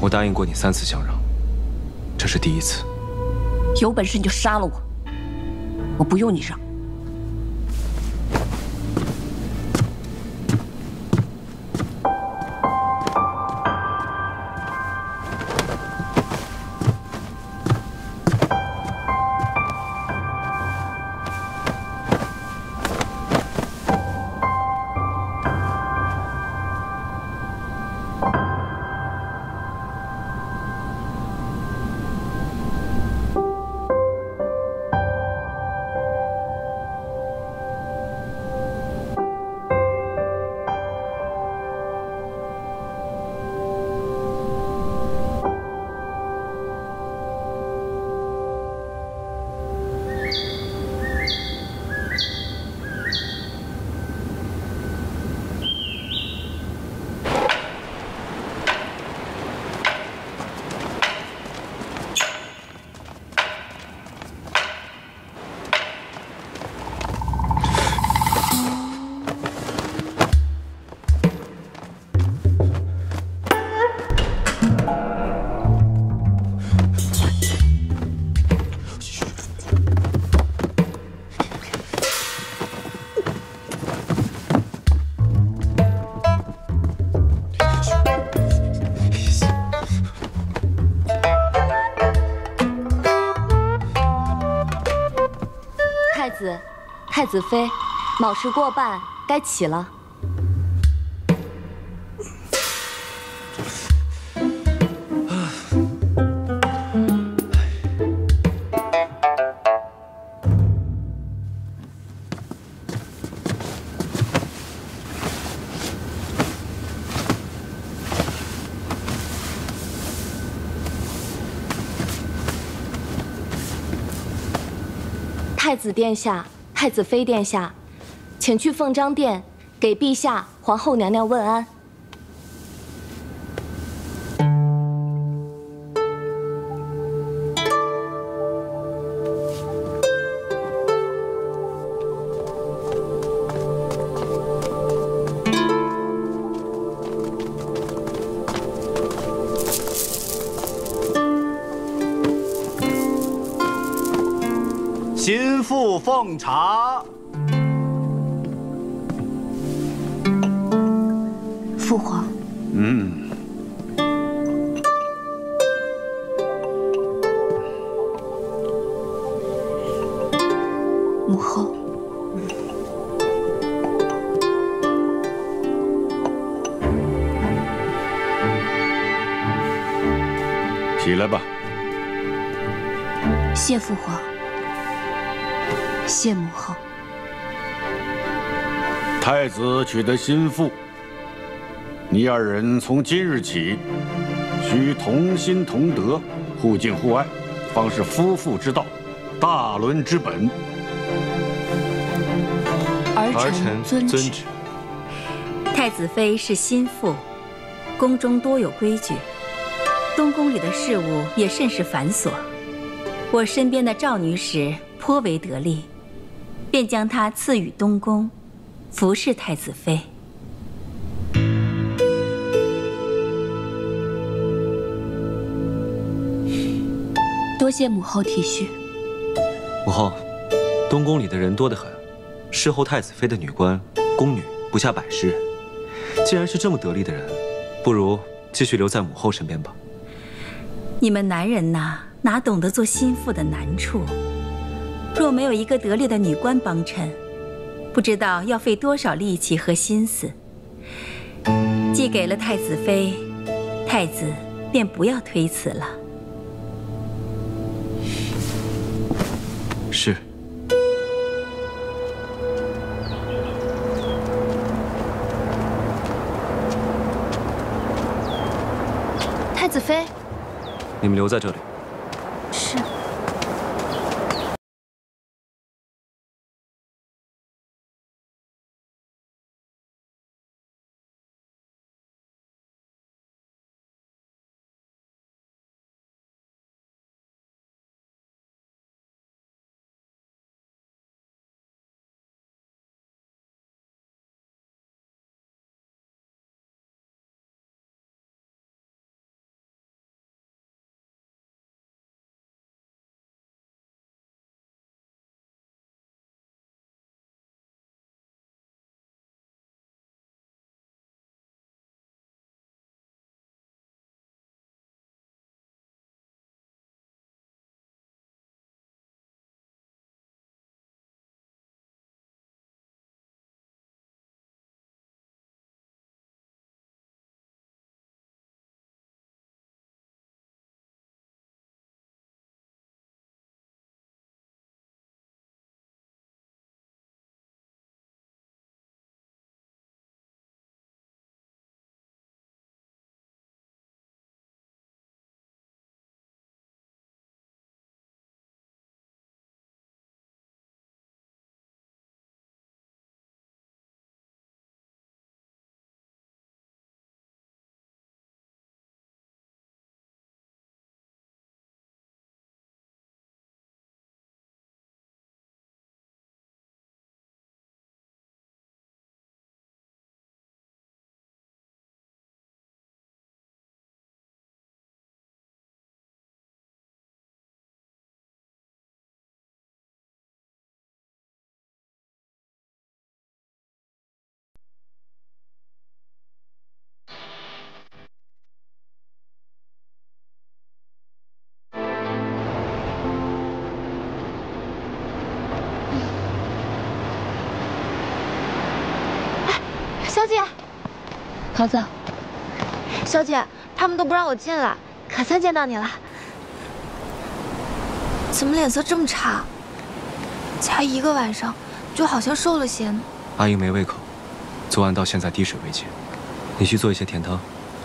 我答应过你3次相让，这是第1次。有本事你就杀了我，我不用你让。 太子妃，卯时过半，该起了。太子殿下。 太子妃殿下，请去凤章殿给陛下、皇后娘娘问安。心腹奉茶。父皇。母后。起来吧。谢父皇。 谢母后。太子取得心腹，你2人从今日起，需同心同德，互敬互爱，方是夫妇之道，大伦之本。儿臣遵旨。太子妃是心腹，宫中多有规矩，东宫里的事务也甚是繁琐。我身边的赵女使颇为得力。 便将她赐予东宫，服侍太子妃。多谢母后体恤。母后，东宫里的人多得很，侍候太子妃的女官、宫女不下100人。既然是这么得力的人，不如继续留在母后身边吧。你们男人呐，哪懂得做心腹的难处？ 若没有一个得力的女官帮衬，不知道要费多少力气和心思。既给了太子妃，太子便不要推辞了。是。太子妃，你们留在这里。是。桃子，小姐，他们都不让我进来，可算见到你了。怎么脸色这么差？才1个晚上，就好像瘦了些呢。阿英没胃口，昨晚到现在滴水未进。你去做一些甜汤，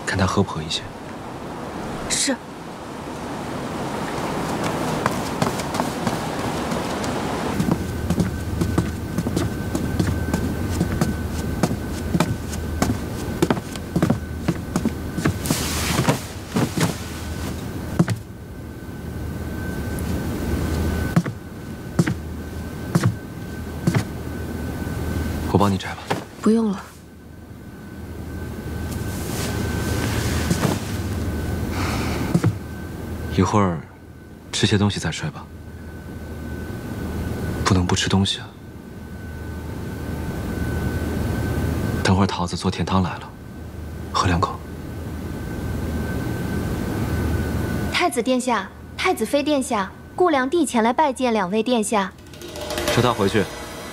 看她喝不喝一些。是。我帮你摘吧。不用了。一会儿吃些东西再睡吧。不能不吃东西啊。等会儿桃子做甜汤来了，喝2口。太子殿下，太子妃殿下，顾良娣前来拜见2位殿下。叫他回去，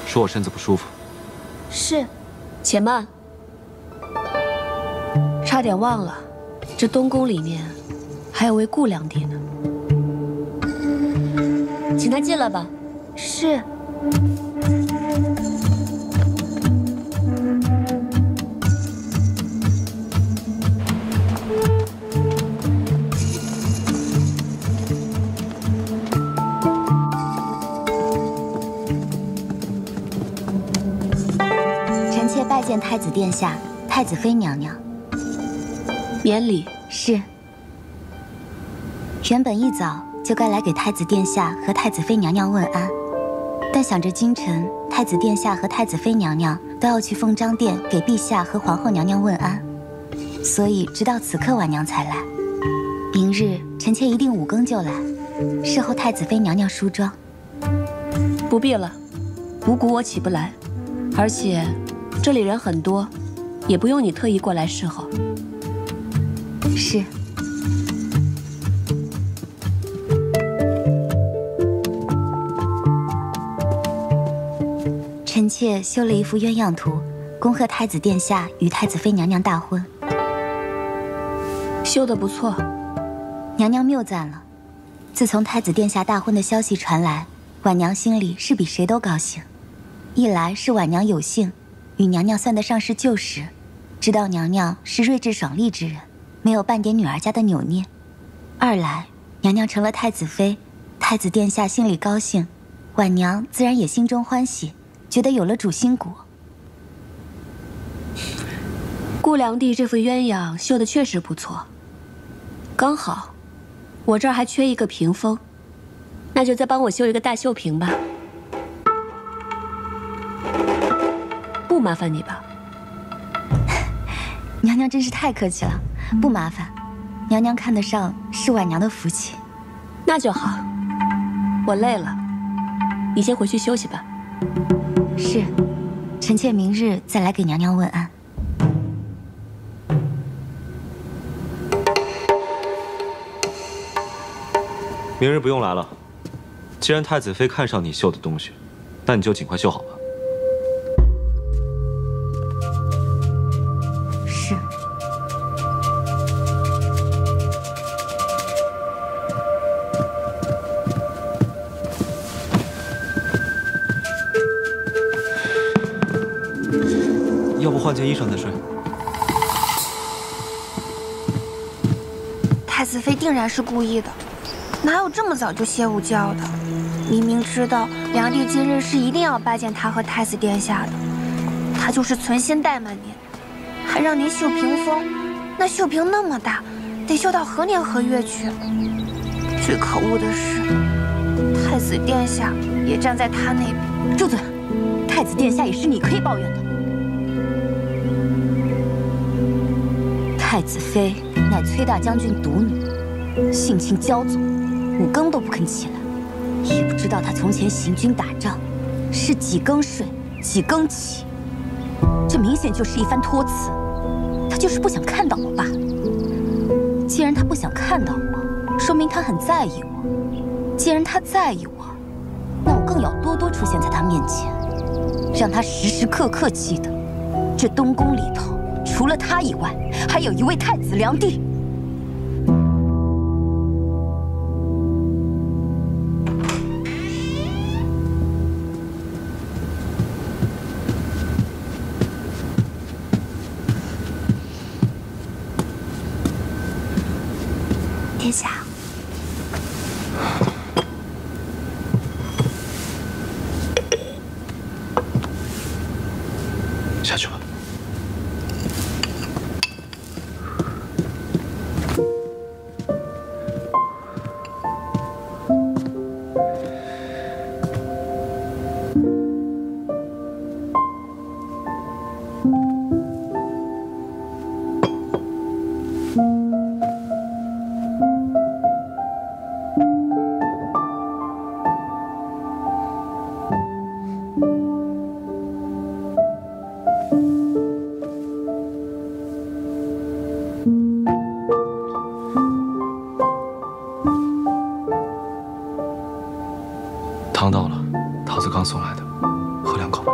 说我身子不舒服。是。且慢，差点忘了，这东宫里面还有位顾良娣呢，请他进来吧。是。拜见太子殿下、太子妃娘娘。免礼。是。原本一早就该来给太子殿下和太子妃娘娘问安，但想着今晨太子殿下和太子妃娘娘都要去凤章殿给陛下和皇后娘娘问安，所以直到此刻晚娘才来。明日臣妾一定5更就来，侍候太子妃娘娘梳妆。不必了，五谷我起不来，而且这里人很多，也不用你特意过来侍候。是。臣妾修了一幅鸳鸯图，恭贺太子殿下与太子妃娘娘大婚。修得不错，娘娘谬赞了。自从太子殿下大婚的消息传来，婉娘心里是比谁都高兴。一来是婉娘有幸与娘娘算得上是旧识，知道娘娘是睿智爽利之人，没有半点女儿家的扭捏；二来娘娘成了太子妃，太子殿下心里高兴，婉娘自然也心中欢喜，觉得有了主心骨。顾良娣这副鸳鸯绣得确实不错，刚好我这儿还缺一个屏风，那就再帮我绣一个大绣屏吧。不麻烦你吧？娘娘真是太客气了，不麻烦。娘娘看得上是婉娘的福气。那就好，我累了，你先回去休息吧。是，臣妾明日再来给娘娘问安。明日不用来了，既然太子妃看上你绣的东西，那你就尽快绣好吧。是。要不换件衣裳再睡？太子妃定然是故意的，哪有这么早就歇午觉的？明明知道良娣今日是一定要拜见他和太子殿下的，他就是存心怠慢您，还让您绣屏风。那绣屏那么大，得绣到何年何月去？最可恶的是，太子殿下也站在他那边。住嘴！太子殿下也是你可以抱怨的。太子妃乃崔大将军独女，性情骄纵，5更都不肯起来，也不知道她从前行军打仗是几更睡几更起，这明显就是一番托辞。她就是不想看到我罢了。既然她不想看到我，说明她很在意我。既然她在意我，那我更要多多出现在她面前，让她时时刻刻记得，这东宫里头除了他以外，还有一位太子良娣。殿下。 下去吧。汤到了，桃子刚送来的，喝2口吧。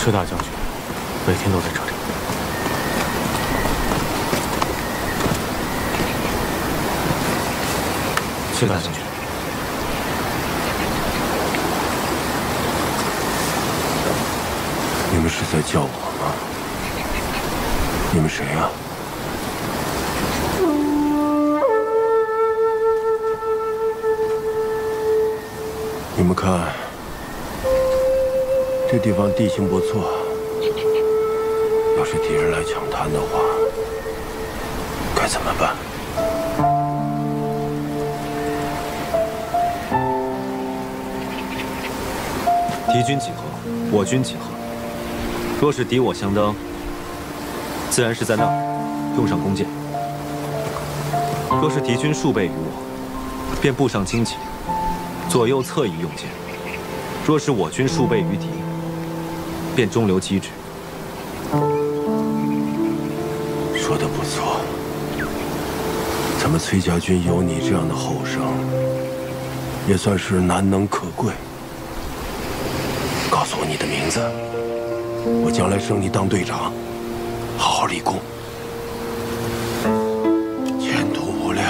赤大将军每天都在这里。赤大将军，你们是在叫我吗？你们谁呀？你们看。 这地方地形不错，要是敌人来抢滩的话，该怎么办？敌军几何，我军几何？若是敌我相当，自然是在那儿用上弓箭；若是敌军数倍于我，便布上荆棘，左右侧翼用箭；若是我军数倍于敌， 便中流击之。说得不错，咱们崔家军有你这样的后生，也算是难能可贵。告诉我你的名字，我将来升你当队长，好好立功，前途无量。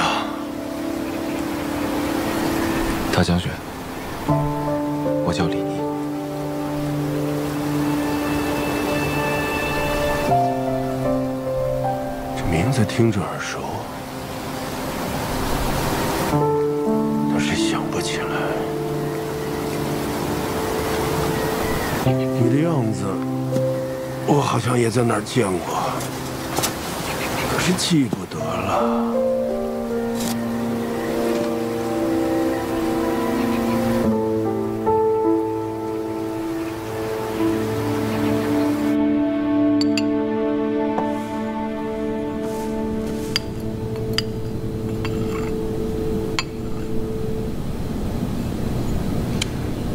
大将军，我叫李尼。 名字听着耳熟，但是想不起来。你的样子，我好像也在哪儿见过，可是记不得了。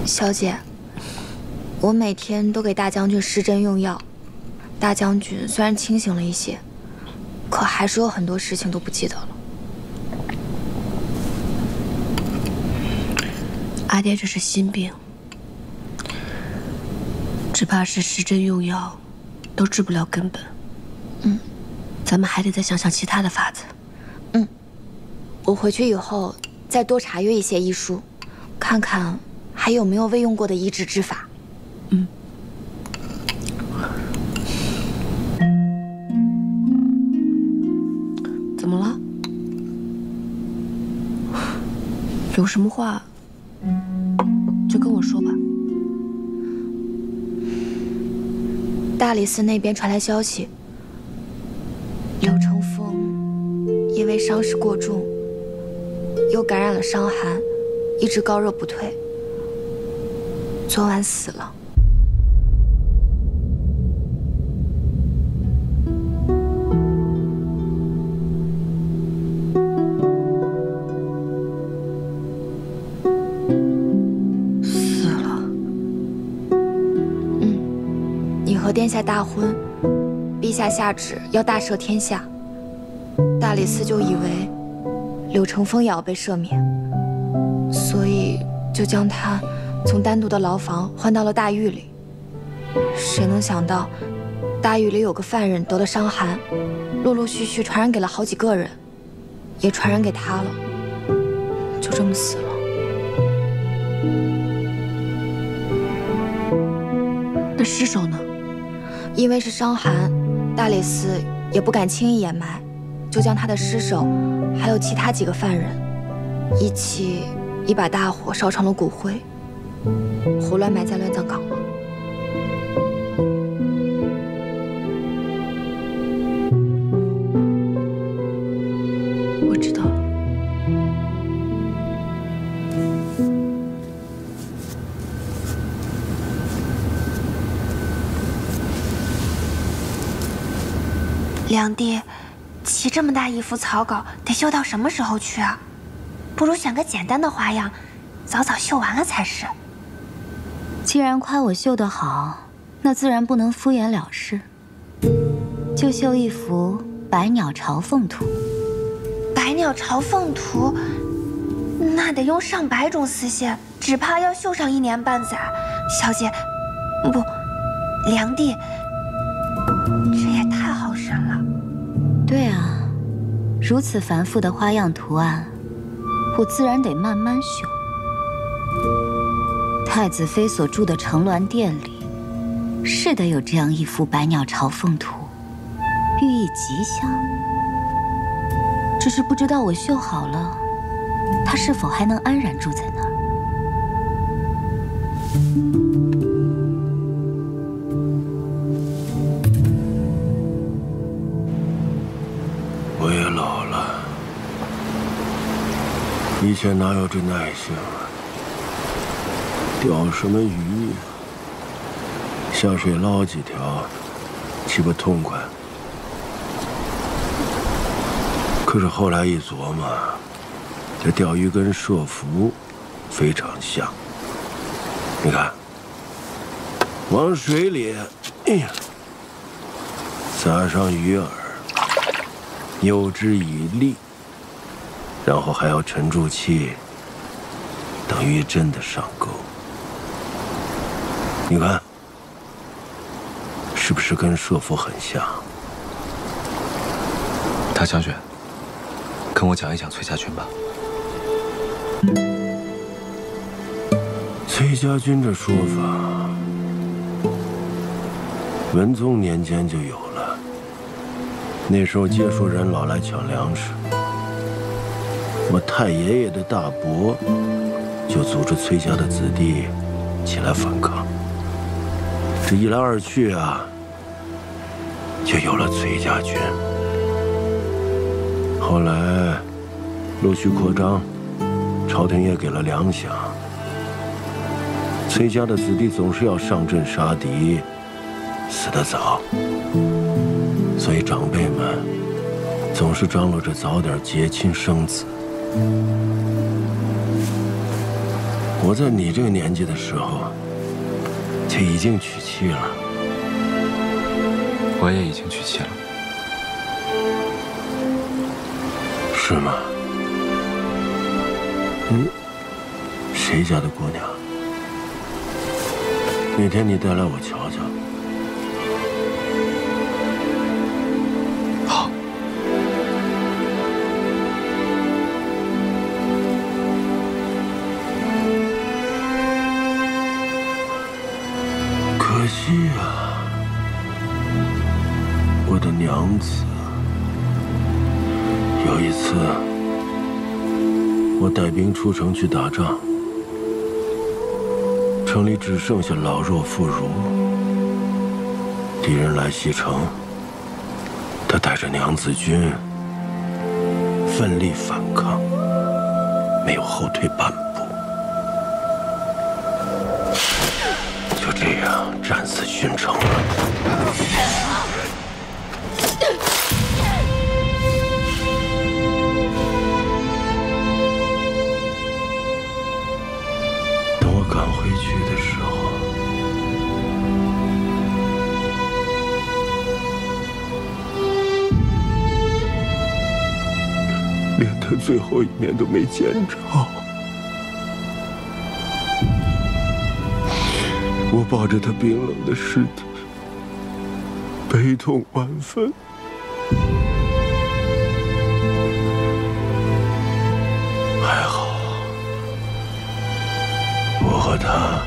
小姐，我每天都给大将军施针用药。大将军虽然清醒了一些，可还是有很多事情都不记得了。阿爹这是心病，只怕是施针用药都治不了根本。咱们还得再想想其他的法子。我回去以后再多查阅一些医书，看看。 还有没有未用过的医治之法？怎么了？有什么话就跟我说吧。大理寺那边传来消息，柳成风因为伤势过重，又感染了伤寒，一直高热不退。 昨晚死了。殿下大婚，陛下下旨要大赦天下，大理寺就以为柳成风也要被赦免，所以就将他从单独的牢房换到了大狱里。谁能想到，大狱里有个犯人得了伤寒，陆陆续续传染给了好几个人，也传染给他了，就这么死了。那尸首呢？因为是伤寒，大理寺也不敢轻易掩埋，就将他的尸首还有其他几个犯人一起一把大火烧成了骨灰，胡乱埋在乱葬岗了。我知道了。梁帝，起这么大一幅草稿，得绣到什么时候去啊？不如选个简单的花样，早早绣完了才是。既然夸我绣得好，那自然不能敷衍了事，就绣一幅百鸟朝凤图。百鸟朝凤图，那得用上百种丝线，只怕要绣上1年半载。小姐，不，梁帝，这也太耗神了。对啊，如此繁复的花样图案，我自然得慢慢绣。太子妃所住的承鸾殿里，是得有这样一幅百鸟朝凤图，寓意吉祥。只是不知道我绣好了，他是否还能安然住在那儿？我也老了，以前哪有这耐性啊？钓什么鱼呀？下水捞几条，岂不痛快？可是后来一琢磨，这钓鱼跟射符非常像。你看，往水里，哎呀，撒上鱼饵，诱之以利，然后还要沉住气，等鱼真的上钩。你看，是不是跟射符很像？大将军，跟我讲一讲崔家军吧。崔家军这说法，文宗年间就有了。那时候街书人老来抢粮食，我太爷爷的大伯就组织崔家的子弟起来反抗。这一来二去啊，就有了崔家军。后来陆续扩张，朝廷也给了粮饷。崔家的子弟总是要上阵杀敌，死得早，所以长辈们总是张罗着早点结亲生子。我在你这个年纪的时候，就已经娶妻了。我也已经娶妻了。是吗？嗯，谁家的姑娘？哪天你带来我瞧瞧。好。可惜啊，我的娘子。有一次，我带兵出城去打仗，城里只剩下老弱妇孺。敌人来袭城，他带着娘子军奋力反抗，没有后退半步，就这样战死殉城了。赶回去的时候，最后一面都没见着。我抱着他冰冷的尸体，悲痛万分。还好，我和他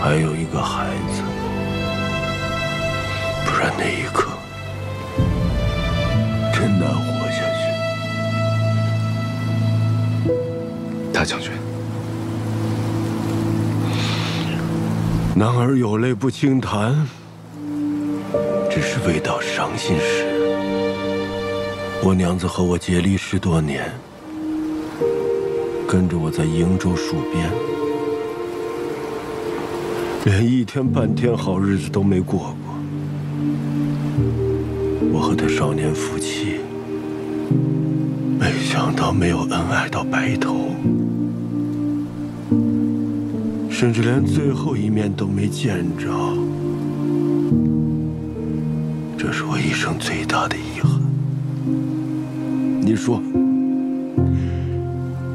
还有一个孩子，不然那一刻真难活下去。大将军，男儿有泪不轻弹，只是未到伤心时。我娘子和我结离10多年，跟着我在瀛州戍边，连一天半天好日子都没过过。我和他少年夫妻，没想到没有恩爱到白头，甚至连最后一面都没见着。这是我一生最大的遗憾。你说，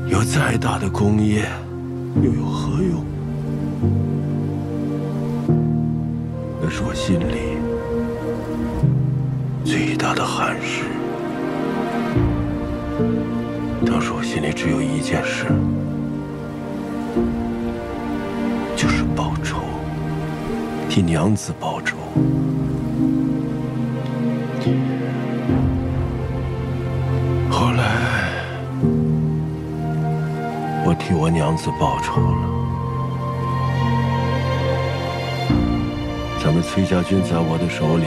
有再大的功业，又有何用？那是我心里最大的憾事。当时我心里只有一件事，就是报仇，替娘子报仇。后来，我替我娘子报仇了。咱们崔家军在我的手里，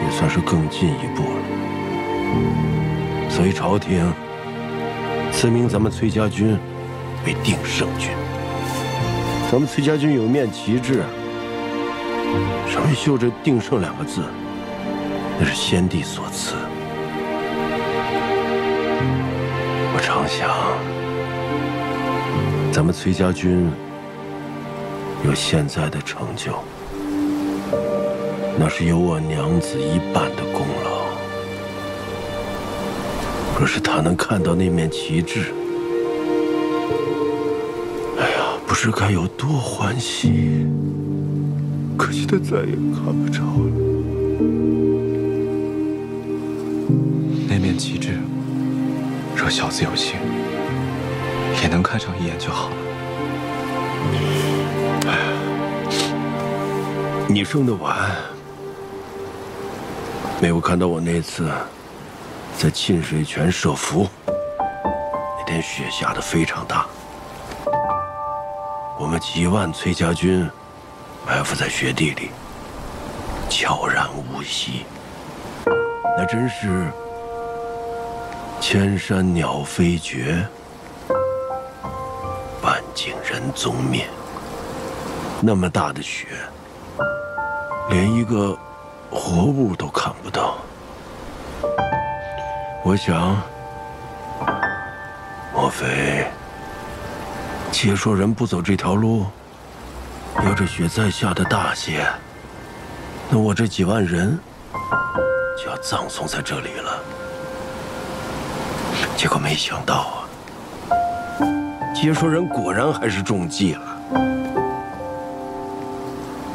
也算是更进一步了。所以朝廷赐名咱们崔家军为定胜军。咱们崔家军有面旗帜，上面绣着“定胜”2个字，那是先帝所赐。我常想，咱们崔家军有现在的成就，那是有我娘子一半的功劳。若是她能看到那面旗帜，哎呀，不知该有多欢喜。可惜她再也看不着了。那面旗帜，若小子有幸，也能看上一眼就好了。你生得晚，没有看到我那次在沁水泉设伏。那天雪下得非常大，我们几万崔家军埋伏在雪地里，悄然无息。那真是千山鸟飞绝，万径人踪灭。那么大的雪，连一个活物都看不到。我想，莫非且说人不走这条路，要这雪再下的大些，那我这几万人就要葬送在这里了。结果没想到啊，且说人果然还是中计了。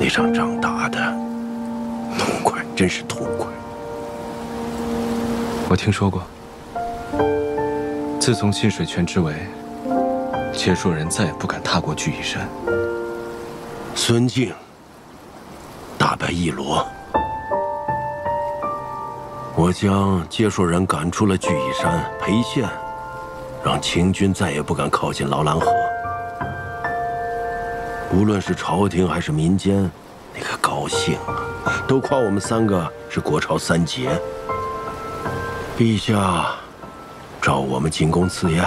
那场仗打的痛快，真是痛快。我听说过，自从沁水泉之围，且说人再也不敢踏过聚义山。孙敬大败一罗，我将接说人赶出了聚义山，裴宪让秦军再也不敢靠近劳兰河。无论是朝廷还是民间，那个高兴啊，都夸我们3个是国朝3杰。陛下召我们进宫赐宴，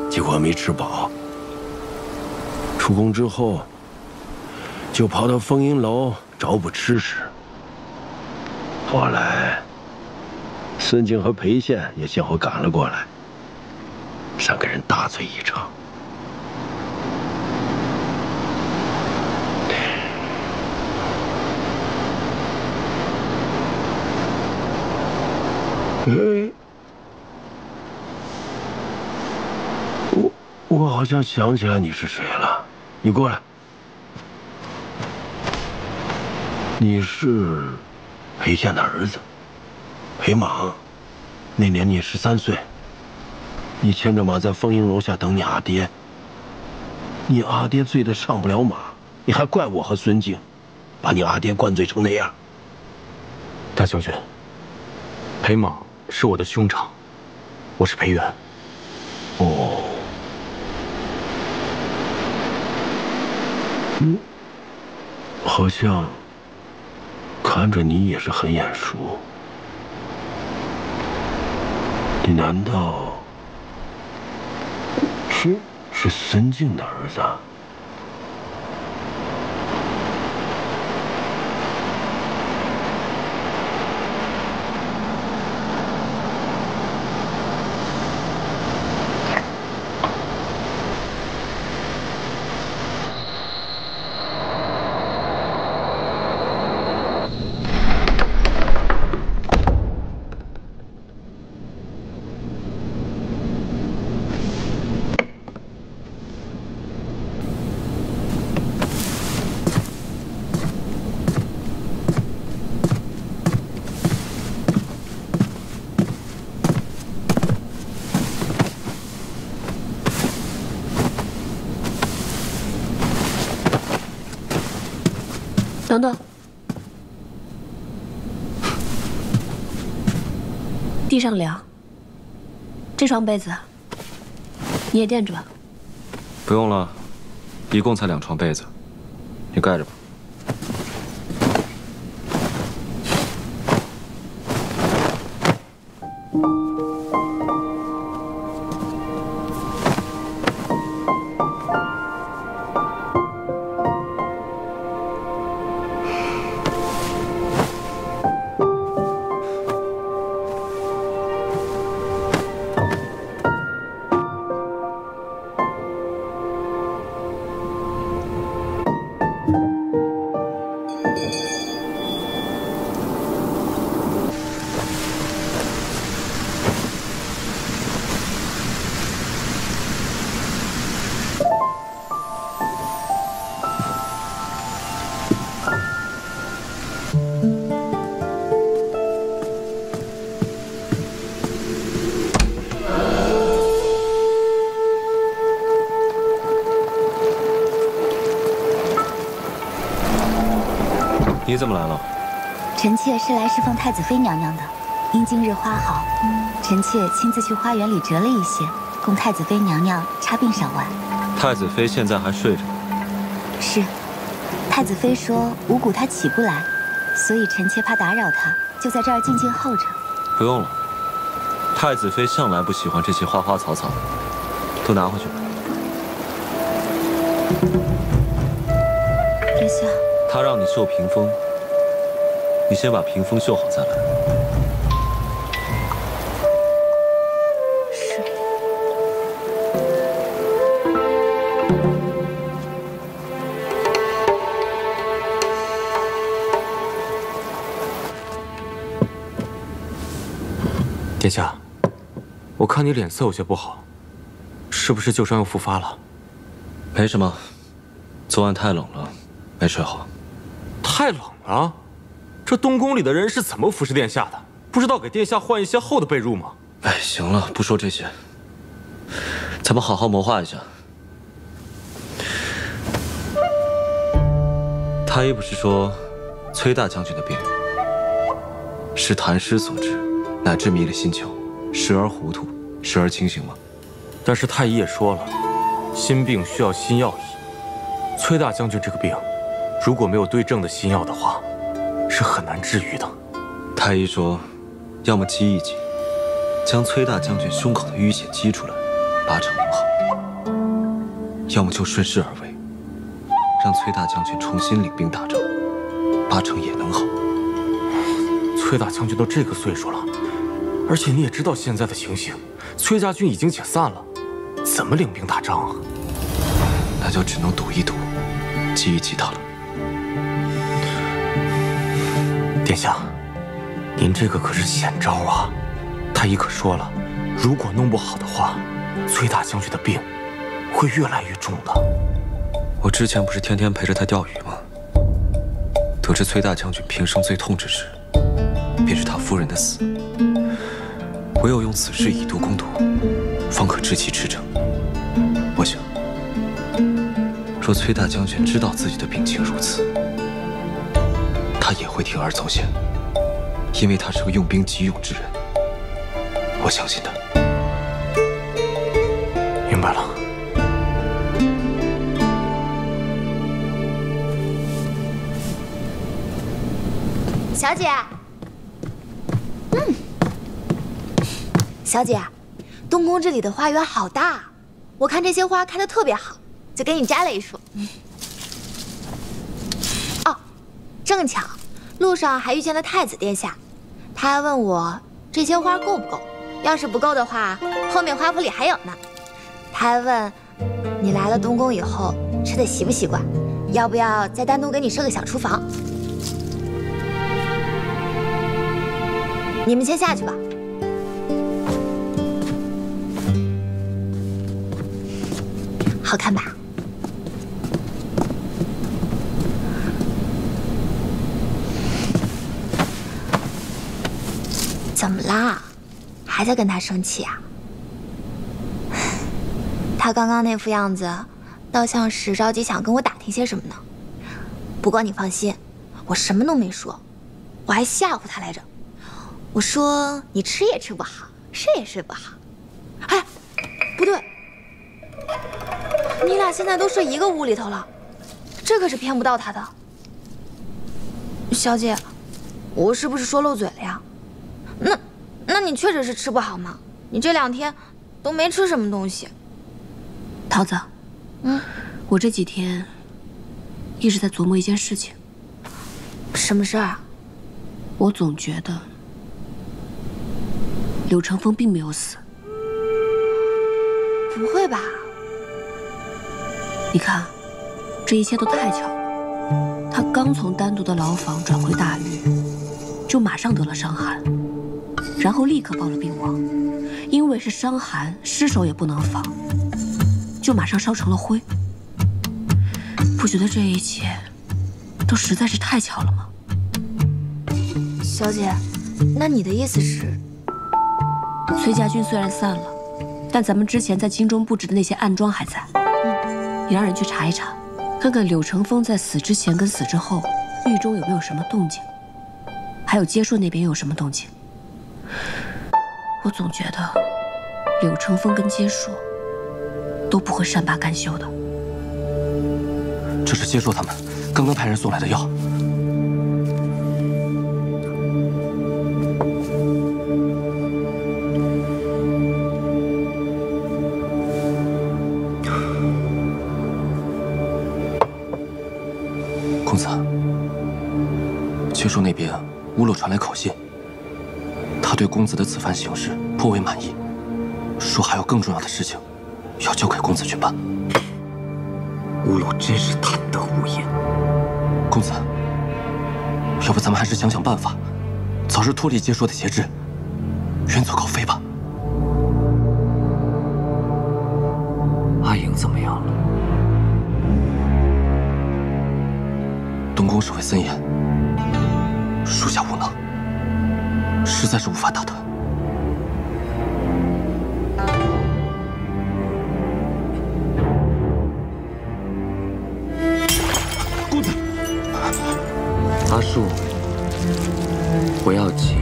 结果没吃饱。出宫之后，就跑到丰阴楼找补吃食。后来，孙敬和裴宪也先后赶了过来，3个人大醉一场。我好像想起来你是谁了，你过来。你是裴健的儿子，裴莽。那年你13岁，你牵着马在丰营楼下等你阿爹。你阿爹醉得上不了马，你还怪我和孙静，把你阿爹灌醉成那样。大将军，裴莽是我的兄长，我是裴元。哦。好像看着你也是很眼熟。你难道是孙静的儿子啊？等等，地上凉，这床被子你也垫着吧。不用了，一共才2床被子，你盖着吧。你怎么来了？臣妾是来侍奉太子妃娘娘的。因今日花好，臣妾亲自去花园里折了一些，供太子妃娘娘插并赏玩。太子妃现在还睡着？是。太子妃说五谷她起不来，所以臣妾怕打扰她，就在这儿静静候着。不用了，太子妃向来不喜欢这些花花草草，都拿回去吧。殿下。他让你绣屏风，你先把屏风绣好再来。是。殿下，我看你脸色有些不好，是不是旧伤又复发了？没什么，昨晚太冷了，没睡好。太冷了，这东宫里的人是怎么服侍殿下的？不知道给殿下换一些厚的被褥吗？哎，行了，不说这些，咱们好好谋划一下。太医不是说，崔大将军的病是痰湿所致，乃至迷了心窍，时而糊涂，时而清醒吗？但是太医也说了，心病需要新药医。崔大将军这个病，如果没有对症的新药的话，是很难治愈的。太医说，要么击一击，将崔大将军胸口的淤血击出来，8成能好；要么就顺势而为，让崔大将军重新领兵打仗，8成也能好。崔大将军都这个岁数了，而且你也知道现在的情形，崔家军已经解散了，怎么领兵打仗啊？那就只能赌一赌，击一击他了。殿下，您这个可是险招啊！太医可说了，如果弄不好的话，崔大将军的病会越来越重的。我之前不是天天陪着他钓鱼吗？得知崔大将军平生最痛之事，便是他夫人的死。唯有用此事以毒攻毒，方可治其赤诚。我想，若崔大将军知道自己的病情如此，他也会铤而走险，因为他是个用兵极勇之人。我相信他。明白了。小姐，小姐，东宫这里的花园好大，我看这些花开得特别好，就给你摘了一束。哦，正巧，路上还遇见了太子殿下，他还问我这些花够不够，要是不够的话，后面花圃里还有呢。他还问你来了东宫以后吃的习不习惯，要不要再单独给你设个小厨房。你们先下去吧。好看吧？怎么啦？还在跟他生气啊？他刚刚那副样子，倒像是着急想跟我打听些什么呢。不过你放心，我什么都没说，我还吓唬他来着。我说你吃也吃不好，睡也睡不好。哎，不对，你俩现在都睡一个屋里头了，这可是骗不到他的。小姐，我是不是说漏嘴了呀？那你确实是吃不好吗？你这2天都没吃什么东西。桃子，我这几天一直在琢磨一件事情。什么事儿啊？我总觉得柳成风并没有死。不会吧？你看，这一切都太巧了。他刚从单独的牢房转回大狱，就马上得了伤寒，然后立刻报了病亡。因为是伤寒，尸首也不能放，就马上烧成了灰。不觉得这一切都实在是太巧了吗？小姐，那你的意思是？崔家军虽然散了，但咱们之前在京中布置的那些暗桩还在。你让人去查一查，看看柳成风在死之前跟死之后，狱中有没有什么动静，还有接硕那边有什么动静。我总觉得柳成风跟接硕都不会善罢甘休的。这是接硕他们刚刚派人送来的药。公子，接硕那边乌洛传来口信，他对公子的此番行事颇为满意，说还有更重要的事情要交给公子去办。乌洛真是贪得无厌。公子，要不咱们还是想想办法，早日脱离接硕的节制，远走高飞吧。阿莹怎么样了？东宫守卫森严，属下无能，实在是无法打探。公子，阿树，不要急。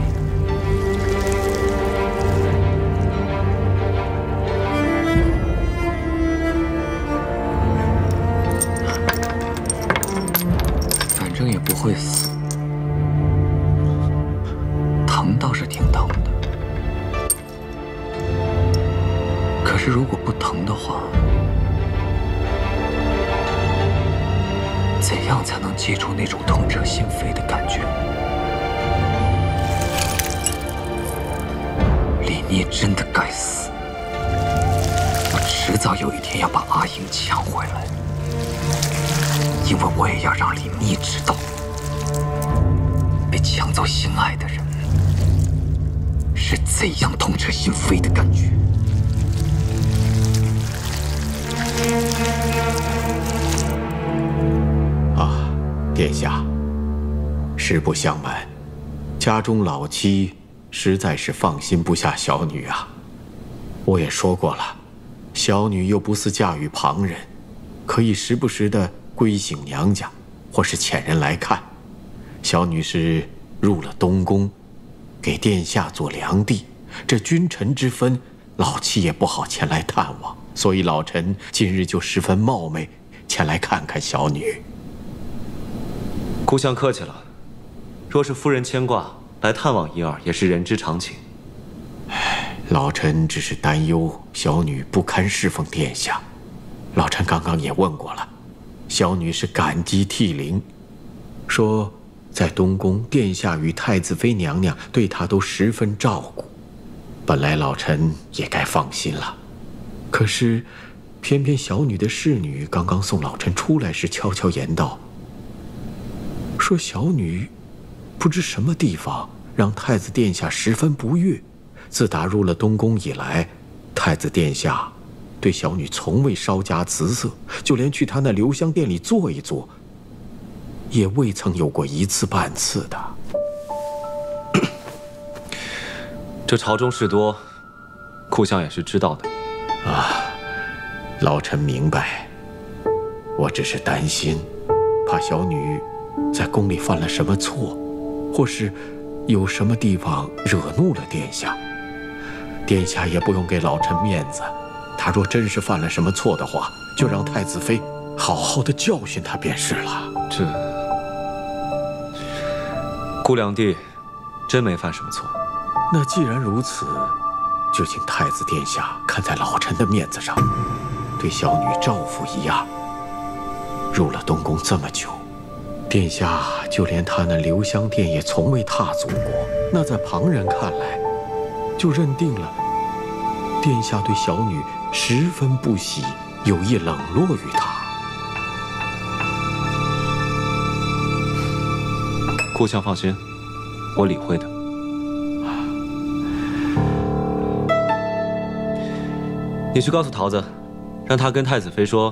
反正也不会死，疼倒是挺疼的。可是如果不疼的话，怎样才能记住那种痛彻心扉的感觉？李逆真的该死，我迟早有一天要把阿莹抢回来，因为我也要让李逆知道，被抢走心爱的人是怎样痛彻心扉的感觉。啊，殿下，实不相瞒，家中老妻实在是放心不下小女啊。我也说过了，小女又不似嫁与旁人，可以时不时的归省娘家，或是遣人来看。小女是入了东宫，给殿下做良弟，这君臣之分，老妻也不好前来探望，所以老臣今日就十分冒昧前来看看小女。顾相客气了，若是夫人牵挂，来探望一二也是人之常情。老臣只是担忧小女不堪侍奉殿下。老臣刚刚也问过了，小女是感激涕零，说在东宫，殿下与太子妃娘娘对她都十分照顾。本来老臣也该放心了，可是偏偏小女的侍女刚刚送老臣出来时悄悄言道，说小女不知什么地方让太子殿下十分不悦。自打入了东宫以来，太子殿下对小女从未稍加辞色，就连去他那留香殿里坐一坐，也未曾有过一次半次的。这朝中事多，顾相也是知道的。啊，老臣明白。我只是担心，怕小女在宫里犯了什么错，或是有什么地方惹怒了殿下。殿下也不用给老臣面子，他若真是犯了什么错的话，就让太子妃好好的教训他便是了。这顾两弟真没犯什么错。那既然如此，就请太子殿下看在老臣的面子上，对小女照拂一样。入了东宫这么久，殿下就连他那留香殿也从未踏足过，那在旁人看来，就认定了殿下对小女十分不喜，有意冷落于她。顾相放心，我理会的。你去告诉桃子，让她跟太子妃说，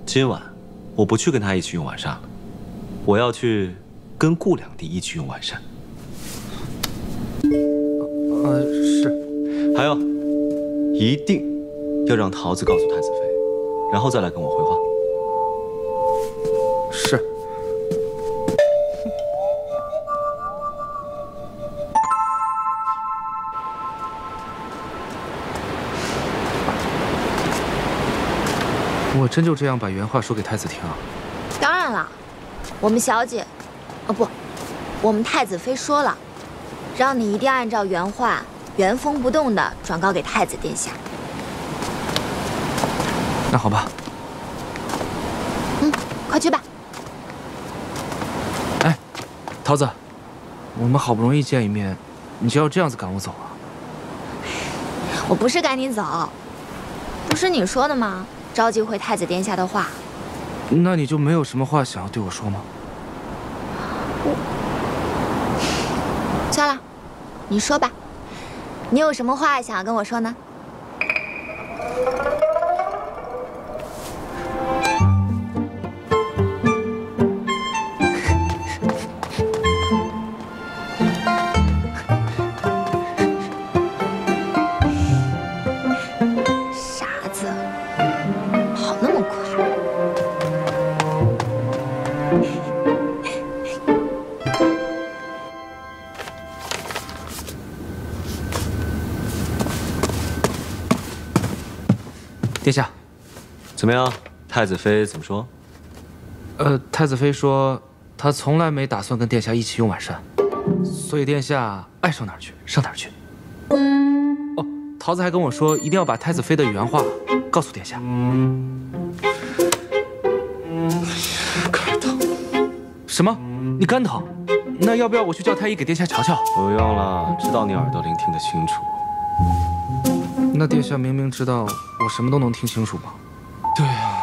今晚我不去跟她一起用晚膳了，我要去跟顾两弟一起用晚膳。是。还有，一定要让桃子告诉太子妃，然后再来跟我回话。是。我真就这样把原话说给太子听啊？当然了，我们小姐，不，我们太子妃说了，让你一定按照原话原封不动地转告给太子殿下。那好吧。快去吧。哎，桃子，我们好不容易见一面，你就要这样子赶我走啊？我不是赶你走，不是你说的吗？着急回太子殿下的话。那你就没有什么话想要对我说吗？算了，你说吧，你有什么话想要跟我说呢？傻子，跑那么快。殿下，怎么样？太子妃怎么说？太子妃说她从来没打算跟殿下一起用晚膳，所以殿下爱上哪儿去上哪儿去。哦，桃子还跟我说一定要把太子妃的原话告诉殿下。肝疼？什么？你肝疼？那要不要我去叫太医给殿下瞧瞧？不用了，知道你耳朵灵听得清楚。那殿下明明知道我什么都能听清楚吗？对呀。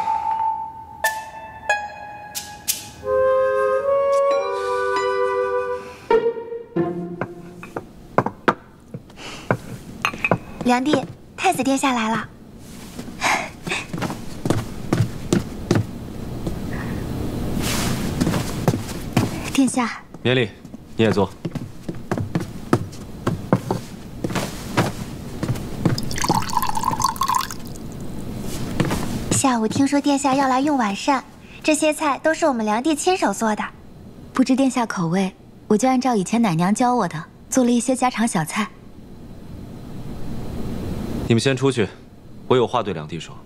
良弟，太子殿下来了。殿下，免礼，你也坐。下午听说殿下要来用晚膳，这些菜都是我们梁帝亲手做的。不知殿下口味，我就按照以前奶娘教我的，做了一些家常小菜。你们先出去，我有话对梁帝说。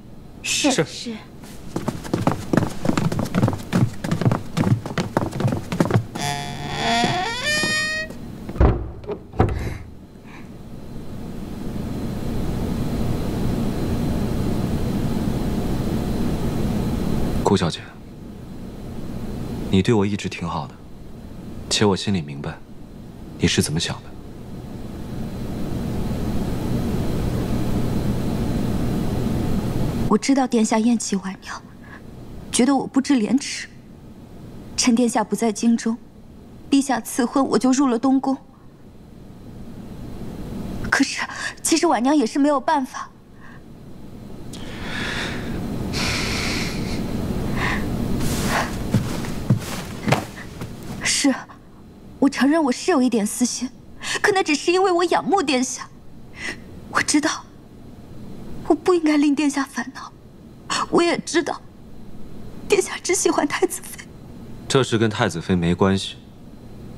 是。顾小姐，你对我一直挺好的，且我心里明白你是怎么想的。我知道殿下厌弃婉娘，觉得我不知廉耻。趁殿下不在京中，陛下赐婚，我就入了东宫。可是，其实婉娘也是没有办法。是，我承认我是有一点私心，可那只是因为我仰慕殿下。我知道，我不应该令殿下烦恼。我也知道，殿下只喜欢太子妃。这事跟太子妃没关系，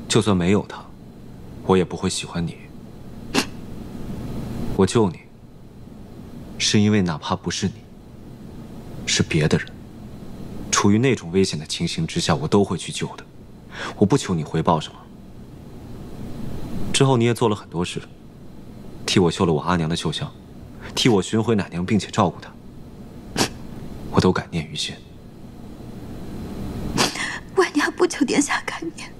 就算没有她，我也不会喜欢你。我救你，是因为哪怕不是你，是别的人，处于那种危险的情形之下，我都会去救的。我不求你回报什么。之后你也做了很多事，替我绣了我阿娘的绣像，替我寻回奶娘，并且照顾她，我都感念于心。婉娘不求殿下感念。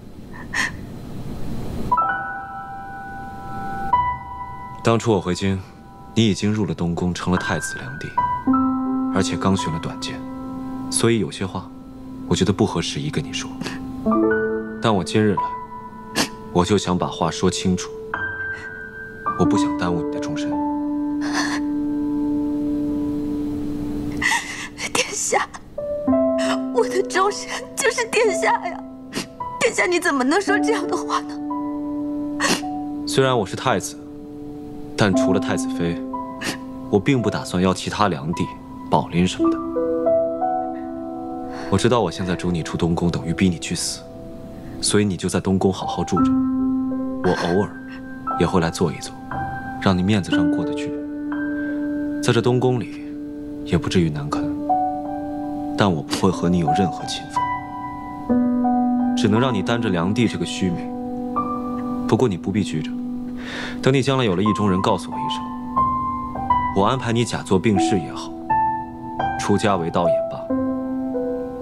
当初我回京，你已经入了东宫，成了太子良帝，而且刚寻了短见，所以有些话，我觉得不合时宜跟你说。但我今日来，我就想把话说清楚。我不想耽误你的终身。殿下，我的终身就是殿下呀！殿下，你怎么能说这样的话呢？虽然我是太子，但除了太子妃，我并不打算要其他良帝、宝林什么的。我知道我现在逐你出东宫，等于逼你去死。所以你就在东宫好好住着，我偶尔也会来坐一坐，让你面子上过得去。在这东宫里，也不至于难堪，但我不会和你有任何情分，只能让你担着良帝这个虚名。不过你不必拘着，等你将来有了意中人，告诉我一声，我安排你假作病逝也好，出家为道也罢，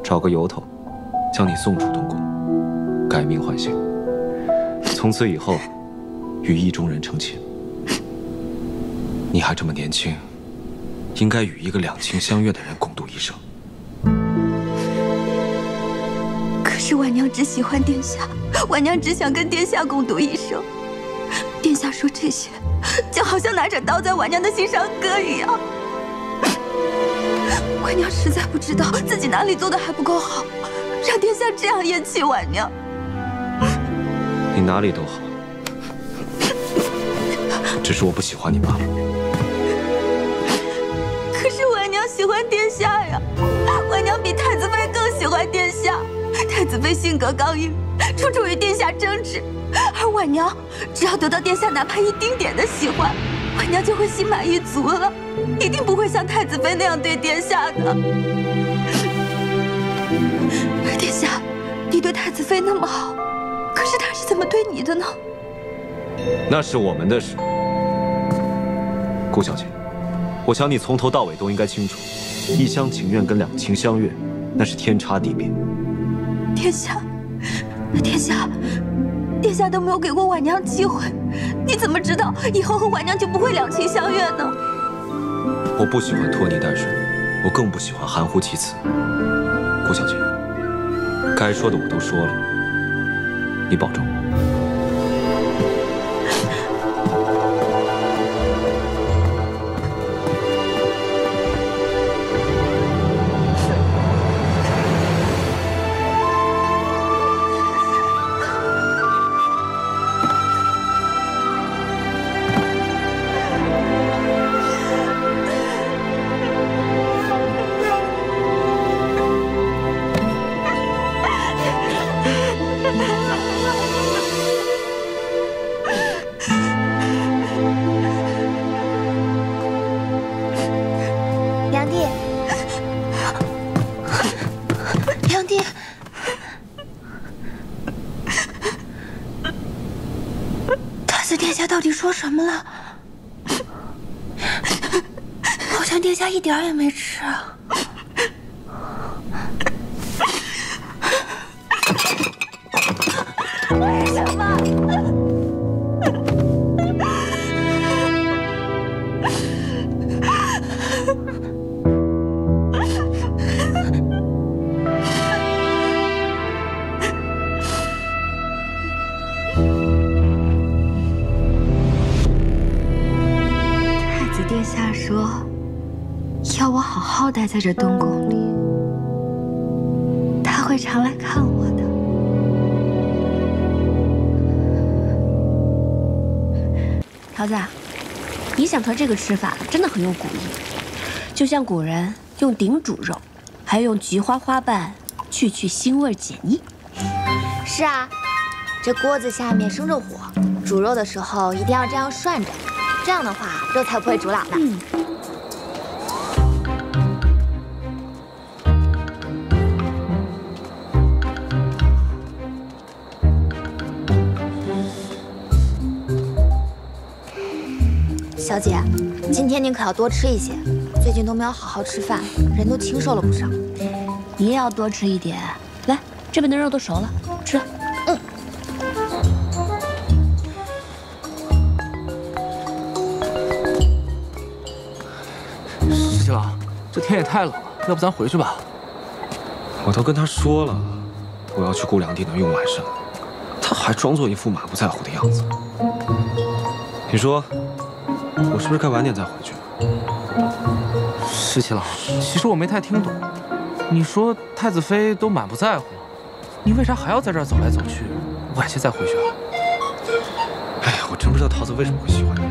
找个由头，将你送出东宫。改名换姓，从此以后与意中人成亲。你还这么年轻，应该与一个两情相悦的人共度一生。可是婉娘只喜欢殿下，婉娘只想跟殿下共度一生。殿下说这些，就好像拿着刀在婉娘的心上割一样。婉娘实在不知道自己哪里做的还不够好，让殿下这样厌弃婉娘。你哪里都好，只是我不喜欢你罢了。可是婉娘喜欢殿下呀，婉娘比太子妃更喜欢殿下。太子妃性格刚硬，处处与殿下争执，而婉娘只要得到殿下哪怕一丁点的喜欢，婉娘就会心满意足了，一定不会像太子妃那样对殿下的。而殿下，你对太子妃那么好。可是他是怎么对你的呢？那是我们的事。顾小姐，我想你从头到尾都应该清楚，一厢情愿跟两情相悦，那是天差地别。殿下，殿下都没有给过婉娘机会，你怎么知道以后和婉娘就不会两情相悦呢？我不喜欢拖泥带水，我更不喜欢含糊其辞。顾小姐，该说的我都说了。你保重。像殿下一点也没吃啊。为什么？太子殿下说，要我好好待在这东宫里，他会常来看我的。桃子，你想团这个吃法真的很有古意，就像古人用鼎煮肉，还用菊花花瓣去腥味解腻。是啊，这锅子下面生着火，煮肉的时候一定要这样涮着，这样的话肉才不会煮老呢。小姐，今天您可要多吃一些，最近都没有好好吃饭，人都清瘦了不少。你也要多吃一点。来，这边的肉都熟了，吃。石七郎，这天也太冷了，要不咱回去吧？我都跟他说了，我要去顾良娣那用晚膳，他还装作一副满不在乎的样子。你说，我是不是该晚点再回去？石七郎，其实我没太听懂，你说太子妃都满不在乎，你为啥还要在这儿走来走去？晚些再回去啊？哎呀，我真不知道桃子为什么会喜欢你。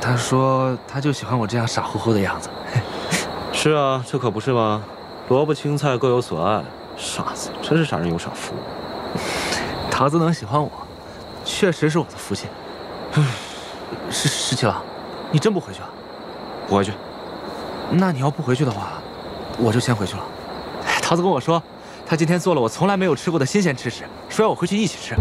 他说他就喜欢我这样傻乎乎的样子。是啊，这可不是吗？萝卜青菜各有所爱，傻子真是傻人有傻福。桃子能喜欢我，确实是我的福气。石七郎，你真不回去啊？不回去。那你要不回去的话，我就先回去了。桃子跟我说，她今天做了我从来没有吃过的新鲜吃食，说要我回去一起吃。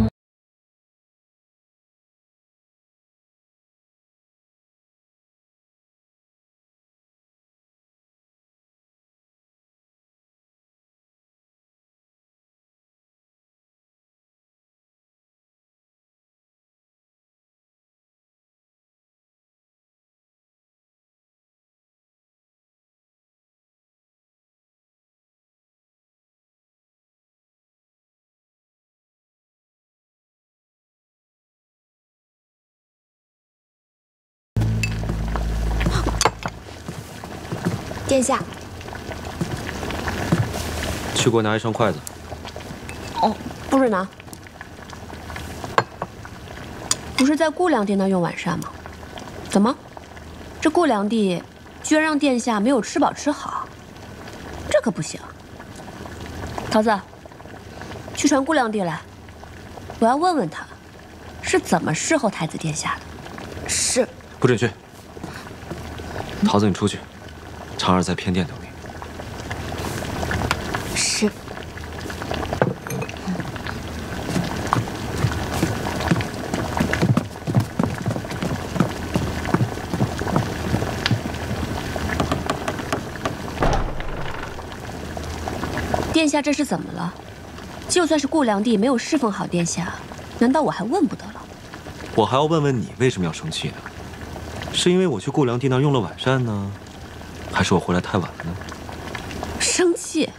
殿下，去给我拿一双筷子。哦，不准拿。不是在顾良娣那用晚膳吗？怎么，这顾良娣居然让殿下没有吃饱吃好？这可不行。桃子，去传顾良娣来，我要问问她，是怎么侍候太子殿下的。是。不准去。桃子，你出去。常儿在偏殿等你。是。殿下这是怎么了？就算是顾良娣没有侍奉好殿下，难道我还问不得了？我还要问问你为什么要生气呢？是因为我去顾良娣那儿用了晚膳呢？还是我回来太晚了呢？生气？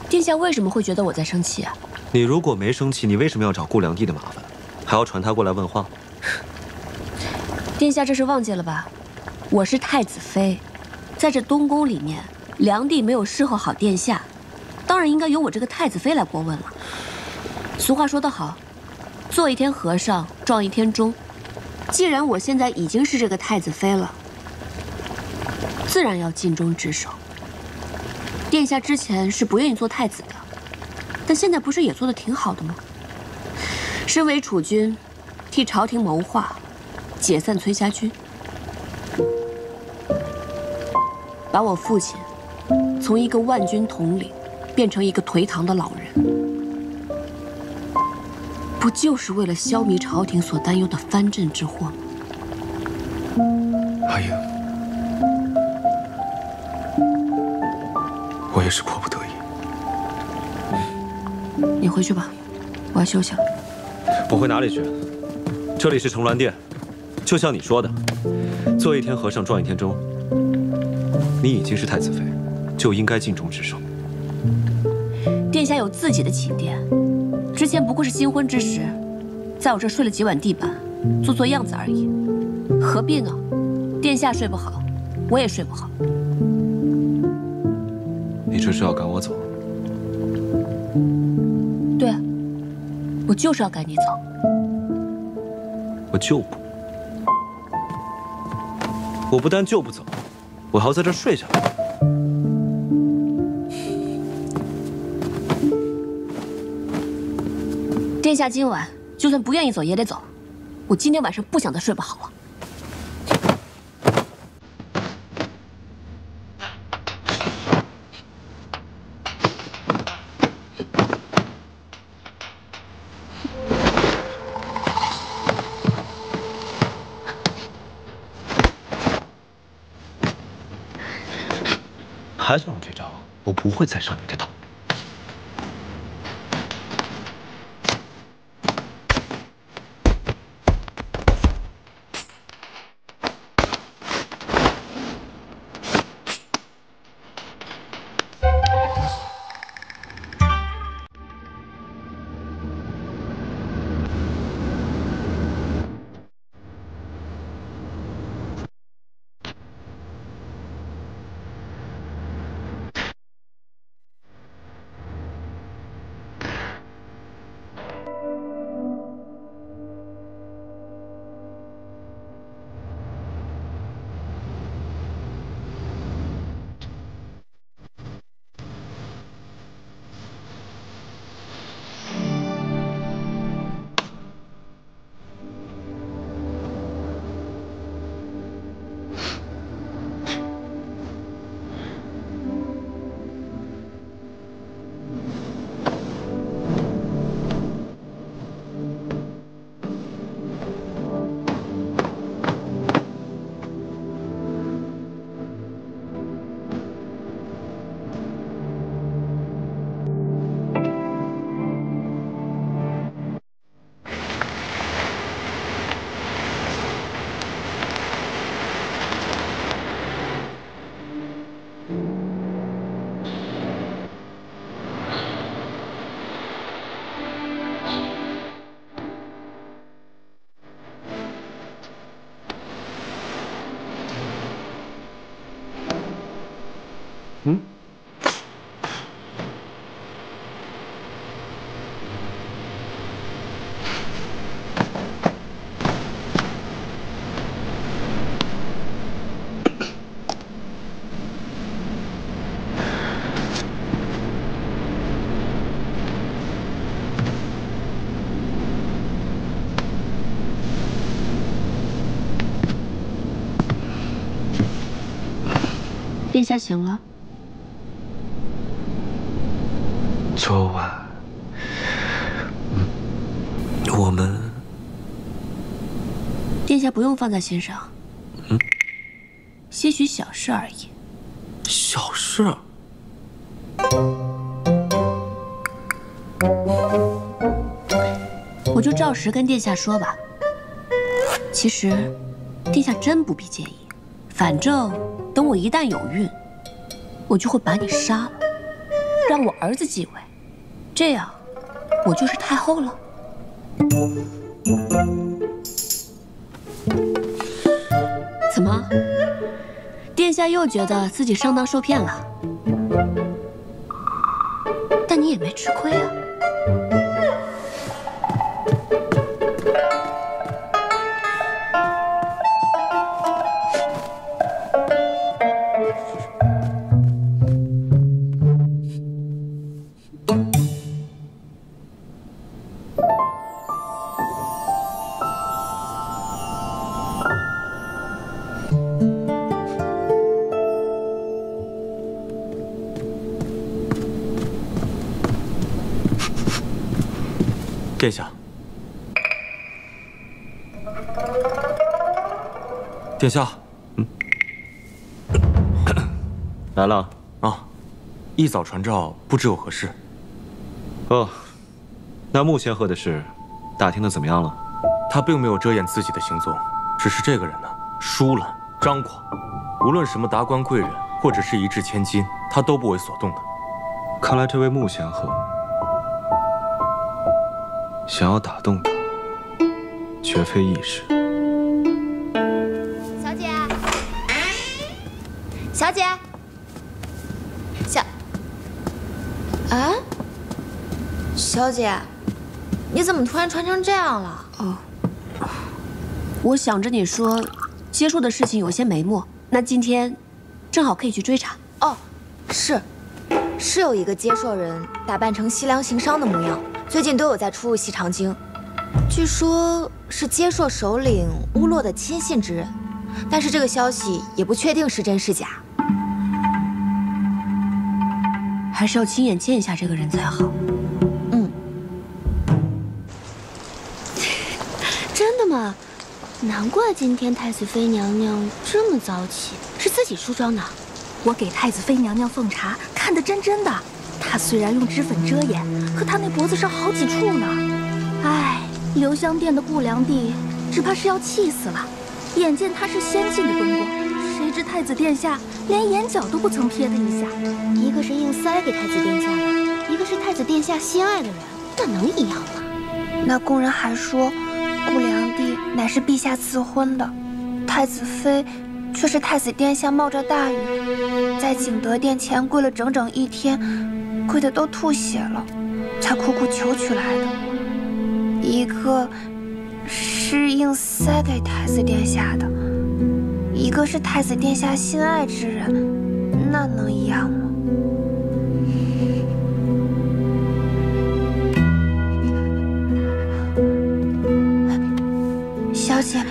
殿下为什么会觉得我在生气啊？你如果没生气，你为什么要找顾良娣的麻烦，还要传她过来问话？殿下这是忘记了吧？我是太子妃，在这东宫里面，良娣没有侍候好殿下，当然应该由我这个太子妃来过问了。俗话说得好，做一天和尚撞一天钟。既然我现在已经是这个太子妃了，自然要尽忠职守。殿下之前是不愿意做太子的，但现在不是也做得挺好的吗？身为储君，替朝廷谋划，解散崔家军，把我父亲从一个万军统领变成一个颓唐的老人，不就是为了消弭朝廷所担忧的藩镇之祸吗？阿英，也是迫不得已。你回去吧，我要休息了。我回哪里去？这里是承鸾殿，就像你说的，做一天和尚撞一天钟。你已经是太子妃，就应该尽忠职守。殿下有自己的寝殿，之前不过是新婚之时，在我这睡了几晚地板，做样子而已，何必呢？殿下睡不好，我也睡不好。你这是要赶我走？对，我就是要赶你走。我就不，我不但就不走，我还要在这儿睡下来。殿下今晚就算不愿意走也得走，我今天晚上不想再睡不好了。还想用这招？我不会再上你这套。嗯。殿下醒了。昨晚，我们……殿下不用放在心上。些许小事而已。小事？我就照实跟殿下说吧。其实，殿下真不必介意。反正等我一旦有孕，我就会把你杀了，让我儿子继位，这样我就是太后了。怎么，殿下又觉得自己上当受骗了？但你也没吃亏啊。殿下，殿下，来了啊！一早传召，不知有何事？哦，那穆仙鹤的事，打听的怎么样了？他并没有遮掩自己的行踪，只是这个人呢，疏懒张狂，无论什么达官贵人，或者是一掷千金，他都不为所动的。看来这位穆仙鹤想要打动他，绝非易事。小姐，小姐，啊，小姐，你怎么突然穿成这样了？哦，我想着你说接触的事情有些眉目，那今天正好可以去追查。哦，是有一个接受人打扮成西凉行商的模样，最近都有在出入西长京，据说是接受首领乌洛的亲信之人，但是这个消息也不确定是真是假。还是要亲眼见一下这个人才好。真的吗？难怪今天太子妃娘娘这么早起，是自己梳妆呢。我给太子妃娘娘奉茶，看得真真的。她虽然用脂粉遮掩，可她那脖子上好几处呢。唉，留香殿的顾良娣只怕是要气死了。眼见他是先进的东宫，谁知太子殿下连眼角都不曾瞥他一下。一个是硬塞给太子殿下的，一个是太子殿下心爱的人，那能一样吗？那宫人还说，顾良娣乃是陛下赐婚的，太子妃却是太子殿下冒着大雨，在景德殿前跪了整整1天，跪得都吐血了，才苦苦求取来的。一个是硬塞给太子殿下的，一个是太子殿下心爱之人，那能一样吗？小姐，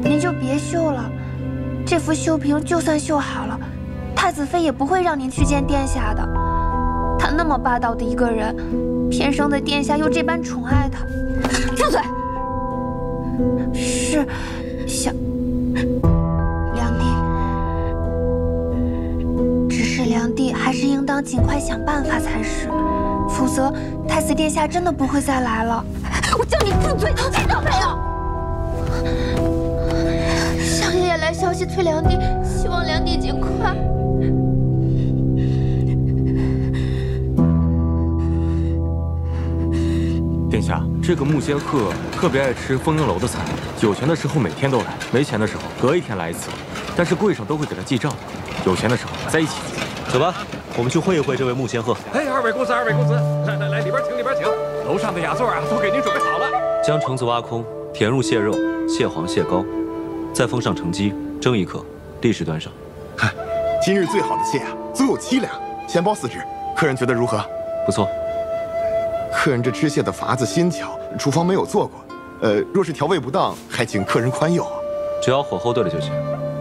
您就别绣了，这幅绣屏就算绣好了，太子妃也不会让您去见殿下的。他那么霸道的一个人，偏生的殿下又这般宠爱他。住嘴！是，良娣，只是良娣还是应当尽快想办法才是，否则太子殿下真的不会再来了。我叫你住嘴，听到没有？少爷爷来消息催良娣，希望良娣尽快。殿下，这个穆仙鹤特别爱吃丰英楼的菜，有钱的时候每天都来，没钱的时候隔1天来1次，但是柜上都会给他记账，有钱的时候在一起。走吧，我们去会一会这位穆仙鹤。哎，二位公子，来，里边请，楼上的雅座啊，都给您准备好了。将橙子挖空，填入蟹肉、蟹黄、蟹膏，再封上橙鸡，蒸1刻，立时端上。嗨，今日最好的蟹啊，足有7两，先包4只，客人觉得如何？不错。客人这吃蟹的法子新巧，厨房没有做过。若是调味不当，还请客人宽宥啊。只要火候对了就行，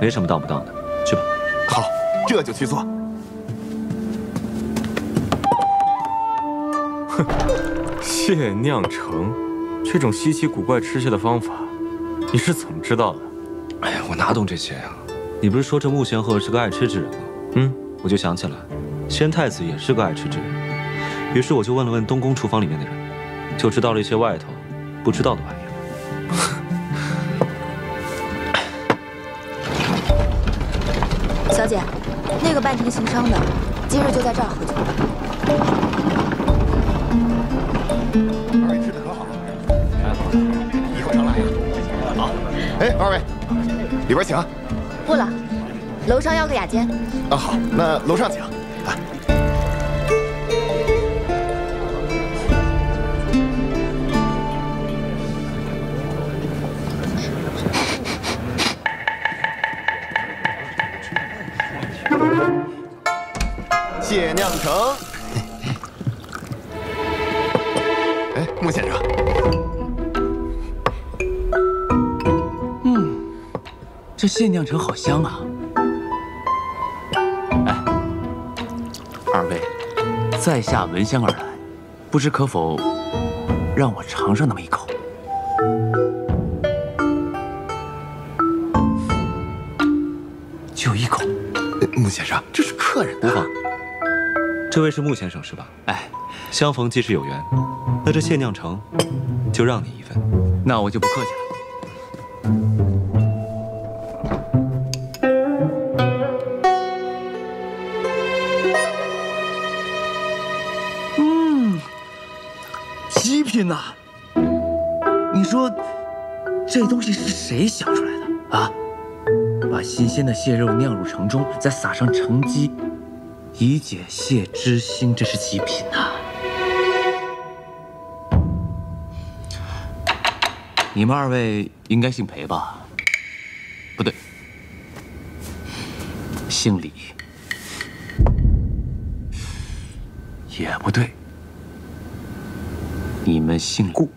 没什么当不当的。去吧。好，这就去做。哼，蟹酿橙，这种稀奇古怪吃蟹的方法，你是怎么知道的？哎呀，我哪懂这些呀？你不是说这穆仙鹤是个爱吃之人吗？我就想起来，先太子也是个爱吃之人。于是我就问了问东宫厨房里面的人，就知道了一些外头不知道的玩意儿。小姐，那个半庭行商的，今日就在这儿喝酒。二位吃的可好？以后常来呀。好，哎，二位，里边请。不了，楼上要个雅间。啊，好，那楼上请。啊。蟹酿橙。哎，穆先生。这蟹酿橙好香啊！哎，二位，在下闻香而来，不知可否让我尝上那么一口？就1口。穆先生，这是客人。无妨。这位是穆先生是吧？哎，相逢即是有缘，那这谢酿成就让你一份。那我就不客气了。极品呐！你说这东西是谁想出来的啊？把新鲜的蟹肉酿入城中，再撒上橙鸡，以解蟹之心，这是极品呐！你们二位应该姓裴吧？不对，姓李。也不对，你们姓顾。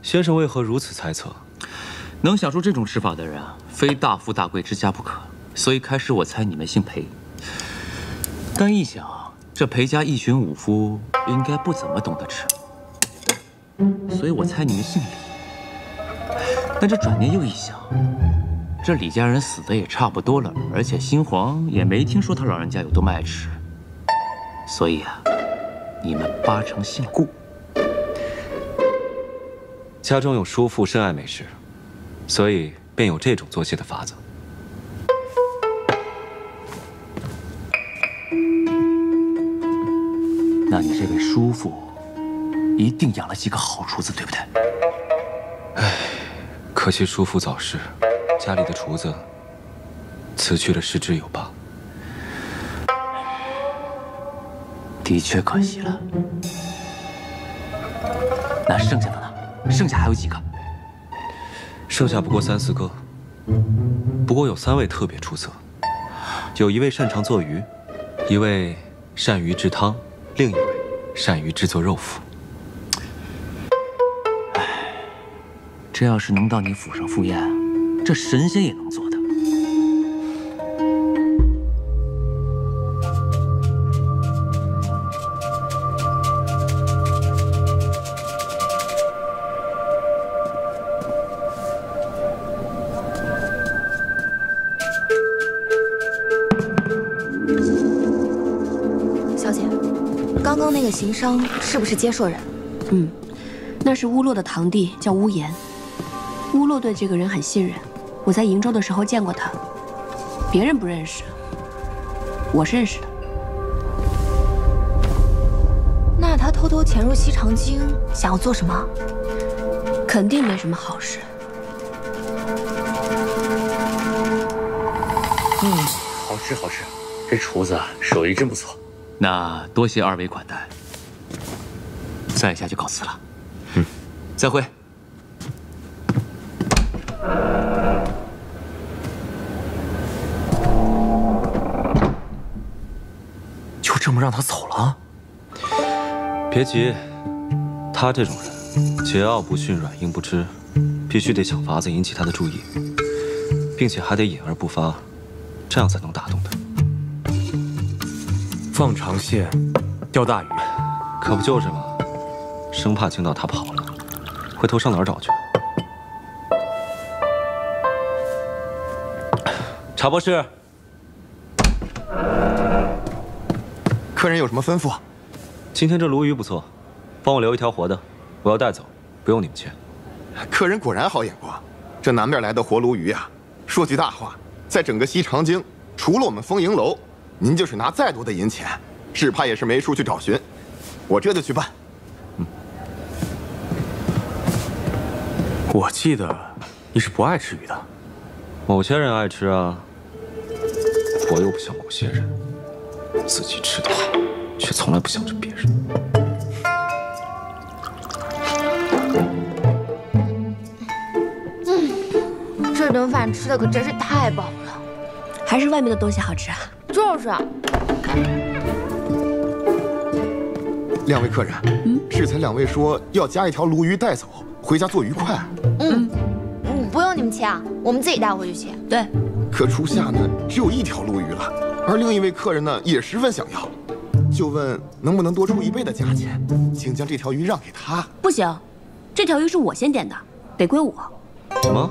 先生为何如此猜测？能想出这种吃法的人啊，非大富大贵之家不可。所以开始我猜你们姓裴，但一想，这裴家一群武夫应该不怎么懂得吃，所以我猜你们姓李。但这转念又一想，这李家人死的也差不多了，而且新皇也没听说他老人家有多么爱吃，所以啊，你们八成姓顾。家中有叔父深爱美食，所以便有这种做蟹的法子。那你这位叔父一定养了几个好厨子，对不对？唉，可惜叔父早逝，家里的厨子辞去了失之有罢。的确可惜了。那剩下的呢？剩下还有几个？剩下不过3、4个，不过有3位特别出色，有一位擅长做鱼，一位善于制汤，另一位善于制作肉脯。唉，这要是能到你府上赴宴，这神仙也能做的。刚刚那个行商是不是接硕人？嗯，那是乌洛的堂弟，叫乌延。乌洛对这个人很信任，我在瀛州的时候见过他，别人不认识，我是认识的。那他偷偷潜入西长京，想要做什么？肯定没什么好事。好吃好吃，这厨子手艺真不错。那多谢二位款待，在下就告辞了。再会。就这么让他走了？别急，他这种人桀骜不驯，软硬不吃，必须得想法子引起他的注意，并且还得隐而不发，这样才能打动他。放长线，钓大鱼，可不就是吗？生怕惊到他跑了，回头上哪儿找去？查博士，客人有什么吩咐？今天这鲈鱼不错，帮我留一条活的，我要带走，不用你们钱。客人果然好眼光，这南边来的活鲈鱼啊，说句大话，在整个西长京，除了我们丰盈楼，您就是拿再多的银钱，只怕也是没处去找寻。我这就去办。我记得你是不爱吃鱼的。某些人爱吃啊，我又不像某些人，自己吃得好，却从来不想着别人。这顿饭吃的可真是太饱了，还是外面的东西好吃啊。就是啊。两位客人，适才两位说要加一条鲈鱼带走，回家做鱼块。不用你们切啊，我们自己带回去切。对。可初夏呢，只有1条鲈鱼了，而另一位客人呢也十分想要，就问能不能多出1倍的价钱，请将这条鱼让给他。不行，这条鱼是我先点的，得归我。什么？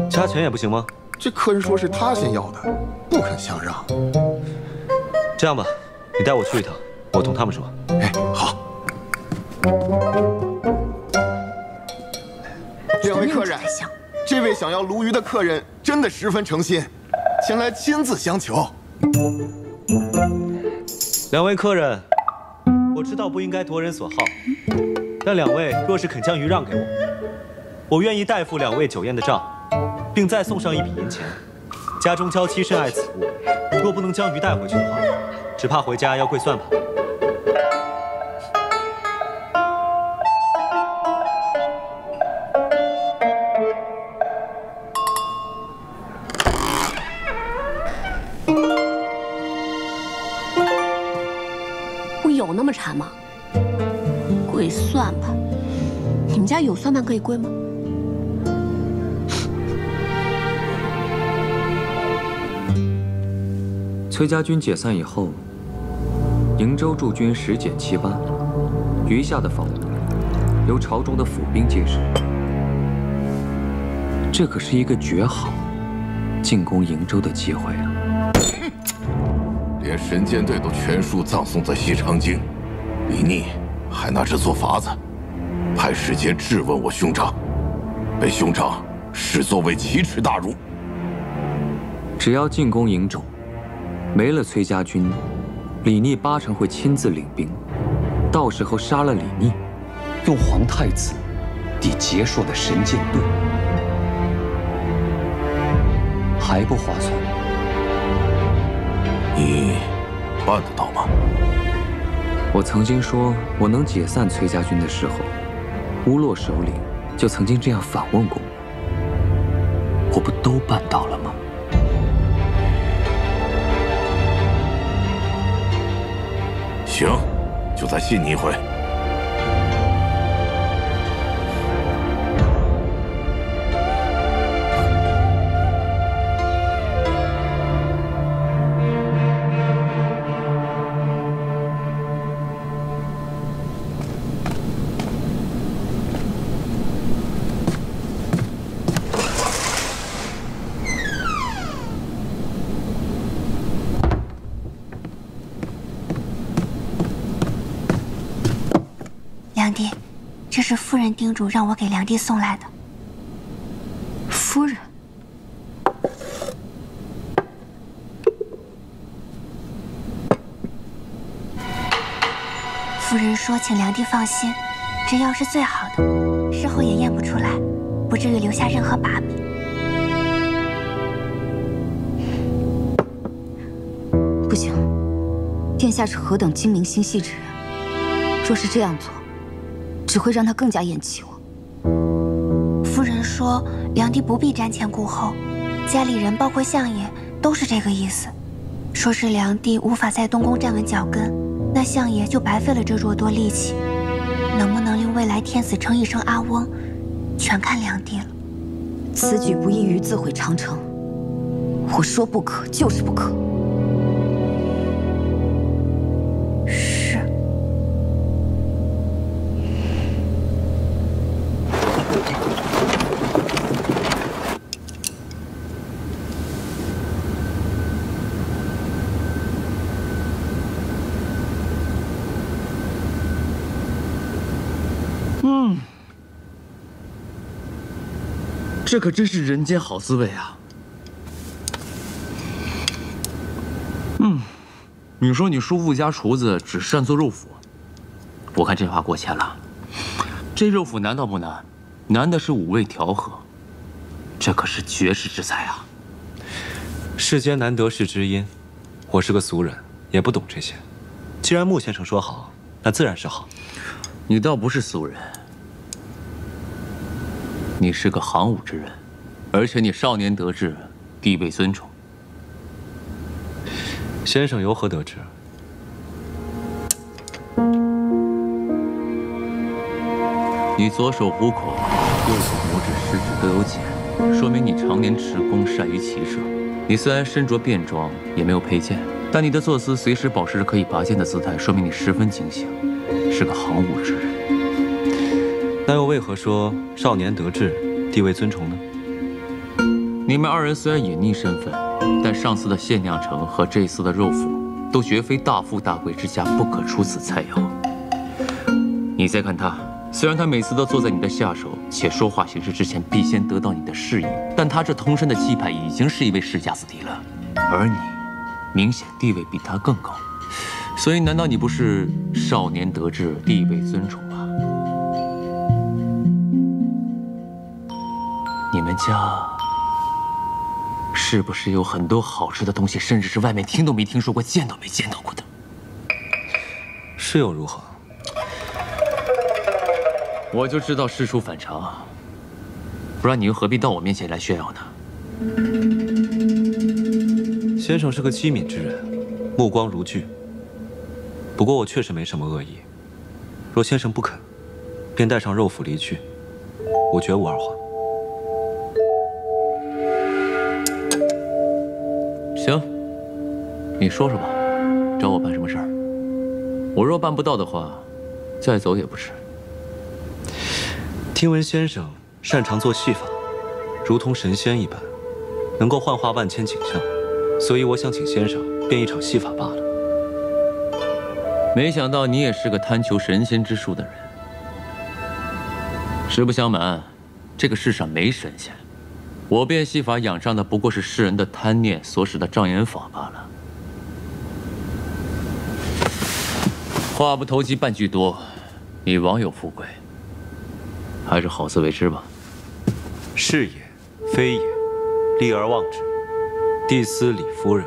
加钱也不行吗？这客人说是他先要的，不肯相让。这样吧，你带我去一趟，我同他们说。哎，好。两位客人，这位想要鲈鱼的客人真的十分诚心，前来亲自相求。两位客人，我知道不应该夺人所好，但两位若是肯将鱼让给我，我愿意代付2位酒宴的账，并再送上一笔银钱。家中娇妻深爱此物，若不能将鱼带回去的话，只怕回家要跪算盘。我有那么馋吗？跪算盘？你们家有算盘可以跪吗？崔家军解散以后，瀛州驻军10减7班，余下的防务由朝中的府兵接手。这可是一个绝好进攻瀛州的机会啊！连神剑队都全数葬送在西长京，李逆还拿这做法子，派使节质问我兄长，被兄长视作为奇耻大辱。只要进攻瀛州，没了崔家军，李逆8成会亲自领兵，到时候杀了李逆，用皇太子抵结硕的神剑队，还不划算？你办得到吗？我曾经说我能解散崔家军的时候，乌洛首领就曾经这样反问过我，我不都办到了吗？行，就再信你一回。梁帝，这是夫人叮嘱让我给梁帝送来的。夫人，夫人说，请梁帝放心，这药是最好的，事后也验不出来，不至于留下任何把柄。不行，殿下是何等精明心细之人，若是这样做，只会让他更加厌弃我。夫人说，梁帝不必瞻前顾后，家里人包括相爷都是这个意思。说是梁帝无法在东宫站稳脚跟，那相爷就白费了这偌多力气。能不能令未来天子称一声阿翁，全看梁帝了。此举不异于自毁长城，我说不可就是不可。是。这可真是人间好滋味啊！你说你叔父家厨子只擅做肉脯，我看这话过谦了。这肉脯难道不难？难的是五味调和，这可是绝世之才啊！世间难得是知音，我是个俗人，也不懂这些。既然穆先生说好，那自然是好。你倒不是俗人，你是个行武之人，而且你少年得志，地位尊崇。先生由何得知？你左手虎口，右手拇指、食指都有茧，说明你常年持弓，善于骑射。你虽然身着便装，也没有佩剑，但你的坐姿随时保持着可以拔剑的姿态，说明你十分精醒，是个行武之人。那又为何说少年得志，地位尊崇呢？你们二人虽然隐匿身份，但上次的限量城和这次的肉脯，都绝非大富大贵之家不可出此菜肴。你再看他，虽然他每次都坐在你的下手，且说话行事之前必先得到你的示意，但他这通身的气派已经是一位世家子弟了，而你，明显地位比他更高，所以难道你不是少年得志，地位尊崇吗？你们家是不是有很多好吃的东西，甚至是外面听都没听说过、见都没见到过的？是又如何？我就知道事出反常，不然你又何必到我面前来炫耀呢？先生是个机敏之人，目光如炬。不过我确实没什么恶意，若先生不肯，便带上肉脯离去，我绝无二话。行，你说说吧，找我办什么事儿？我若办不到的话，再走也不迟。听闻先生擅长做戏法，如同神仙一般，能够幻化万千景象，所以我想请先生变一场戏法罢了。没想到你也是个贪求神仙之术的人。实不相瞒，这个世上没神仙，我变戏法养上的不过是世人的贪念所使的障眼法罢了。话不投机半句多，你枉有富贵。还是好自为之吧。是也，非也，立而忘之。帝司李夫人，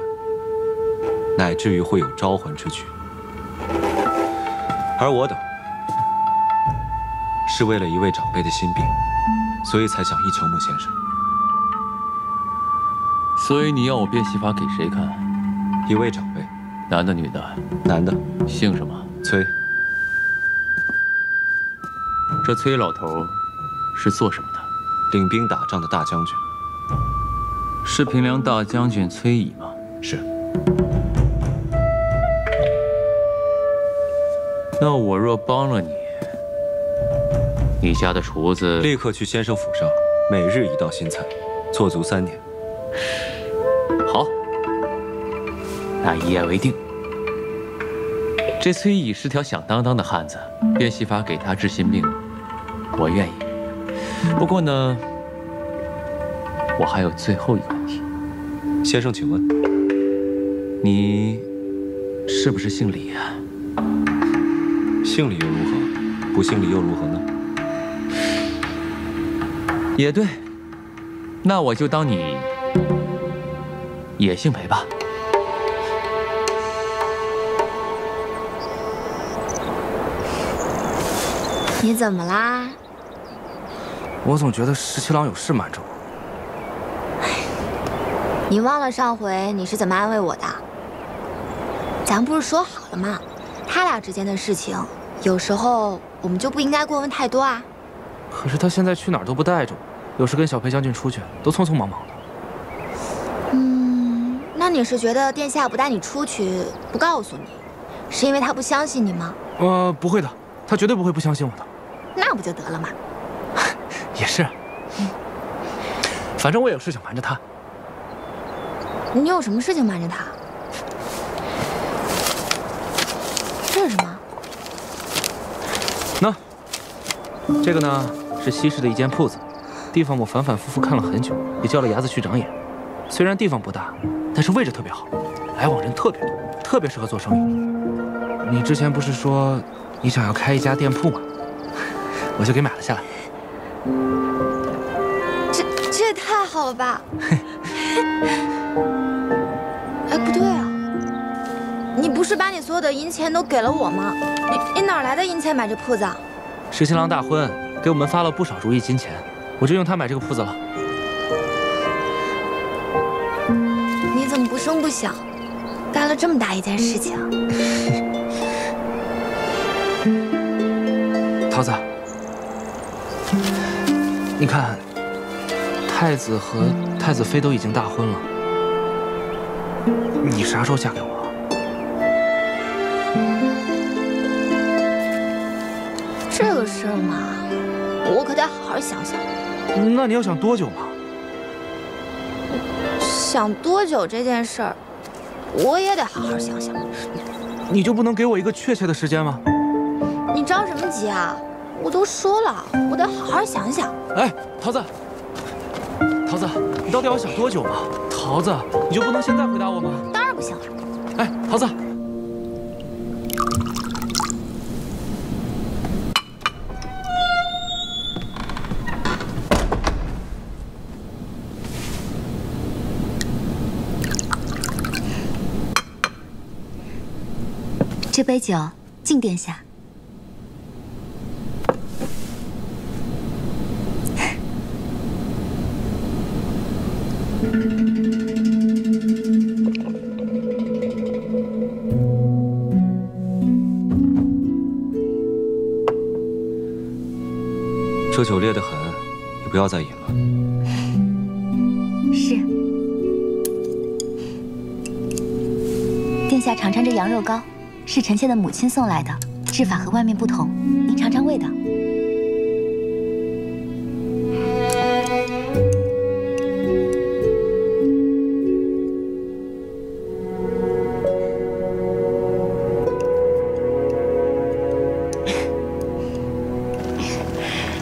乃至于会有招魂之举。而我等，是为了一位长辈的心病，所以才想一求穆先生。所以你要我变戏法给谁看？一位长辈，男的女的？男的。姓什么？崔。这崔老头是做什么的？领兵打仗的大将军。是平凉大将军崔乙吗？是。那我若帮了你，你家的厨子立刻去先生府上，每日一道新菜，做足3年。好，那一言为定。这崔乙是条响当当的汉子，变戏法给他治心病，我愿意。不过呢，我还有最后一个问题。先生，请问，你是不是姓李啊？姓李又如何？不姓李又如何呢？也对，那我就当你也姓裴吧。你怎么啦？我总觉得十七郎有事瞒着我。你忘了上回你是怎么安慰我的？咱不是说好了吗？他俩之间的事情，有时候我们就不应该过问太多啊。可是他现在去哪儿都不带着我，有时跟小裴将军出去都匆匆忙忙的。那你是觉得殿下不带你出去，不告诉你，是因为他不相信你吗？不会的，他绝对不会不相信我的。那不就得了吗？也是，反正我也有事情瞒着他。你有什么事情瞒着他？这是什么？那，这个呢是西市的一间铺子，地方我反反复复看了很久，也叫了牙子去长眼。虽然地方不大，但是位置特别好，来往人特别多，特别适合做生意。你之前不是说你想要开一家店铺吗？我就给买了下来。这也太好了吧！哎，不对啊，你不是把你所有的银钱都给了我吗？你哪来的银钱买这铺子啊？十七郎大婚给我们发了不少如意金钱，我就用它买这个铺子了。你怎么不声不响，干了这么大一件事情？桃子，你看，太子和太子妃都已经大婚了，你啥时候嫁给我？这个事儿嘛，我可得好好想想。那你要想多久嘛？想多久这件事儿，我也得好好想想。你就不能给我一个确切的时间吗？你着什么急啊？我都说了，我得好好想想。哎，桃子，桃子，你到底要想多久嘛？桃子，你就不能现在回答我吗？当然不行了。哎，桃子。 这杯酒敬殿下。这酒烈得很，你不要再饮了。是。殿下尝尝这羊肉糕。 是臣妾的母亲送来的，制法和外面不同，您尝尝味道。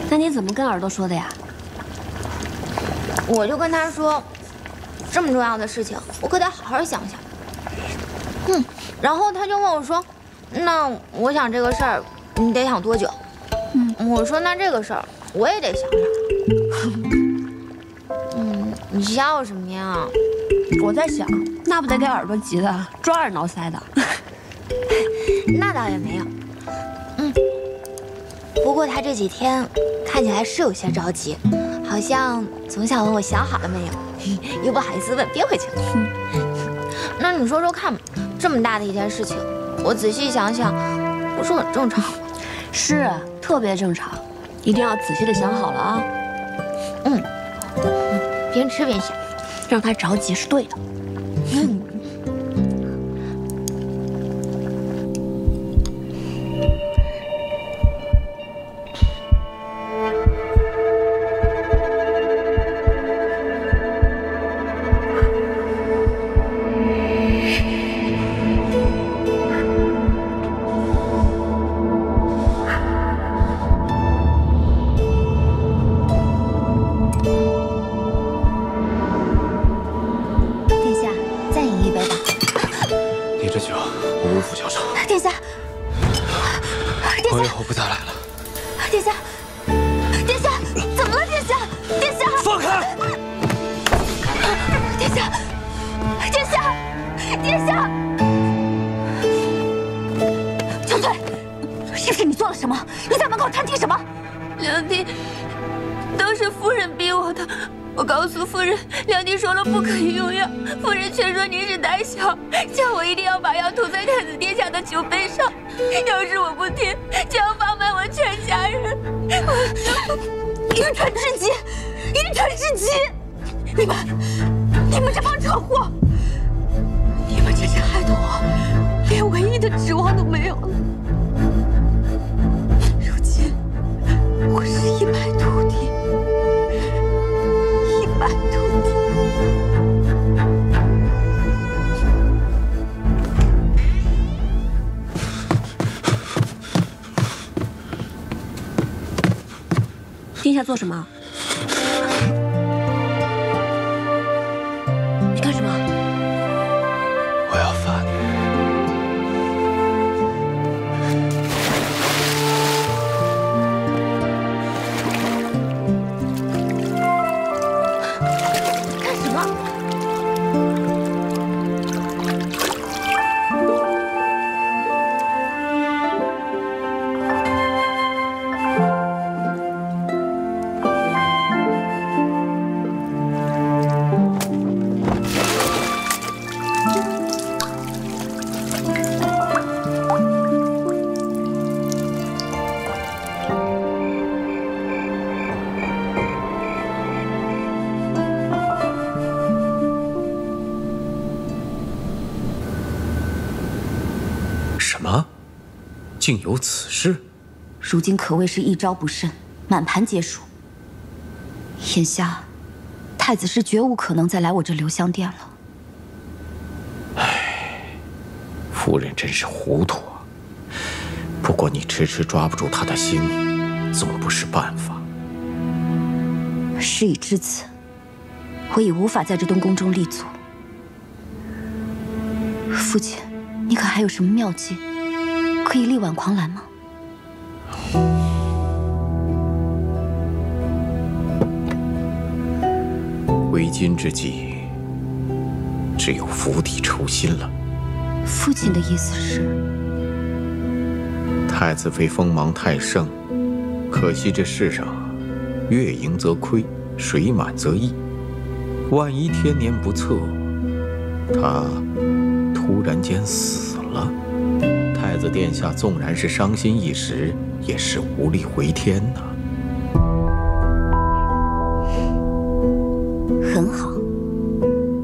那你怎么跟耳朵说的呀？我就跟他说，这么重要的事情，我可得好好想想。然后他就问我说：“那我想这个事儿，你得想多久？”我说：“那这个事儿我也得想想。”你笑什么呀？我在想，那不得给耳朵急的抓耳挠腮的。那倒也没有。不过他这几天看起来是有些着急，好像总想问我想好了没有，又不好意思问，憋回去了。那你说说看吧。 这么大的一件事情，我仔细想想，不是很正常吗？是，特别正常，一定要仔细的想好了啊。边吃边想，让他着急是对的。叫我一定要把药涂在太子殿下的酒杯上，要是我不听，就要放慢我全家人。愚蠢至极，愚蠢至极！你们这帮蠢货，你们真是害得我连唯一的指望都没有了。如今我是一败涂地，一败涂地。 殿下做什么？你干什么？我要罚你。干什么？竟有此事！如今可谓是一招不慎，满盘皆输。眼下，太子是绝无可能再来我这留香殿了。唉，夫人真是糊涂啊。不过你迟迟抓不住他的心，总不是办法。事已至此，我已无法在这东宫中立足。父亲，你可还有什么妙计，可以力挽狂澜吗？为今之计，只有釜底抽薪了。父亲的意思是？太子妃锋芒太盛，可惜这世上月盈则亏，水满则溢。万一天年不测，他突然间死了，太子殿下纵然是伤心一时，也是无力回天呐。很好，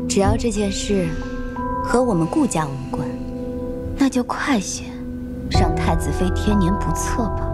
只要这件事和我们顾家无关，那就快些让太子妃天年不测吧。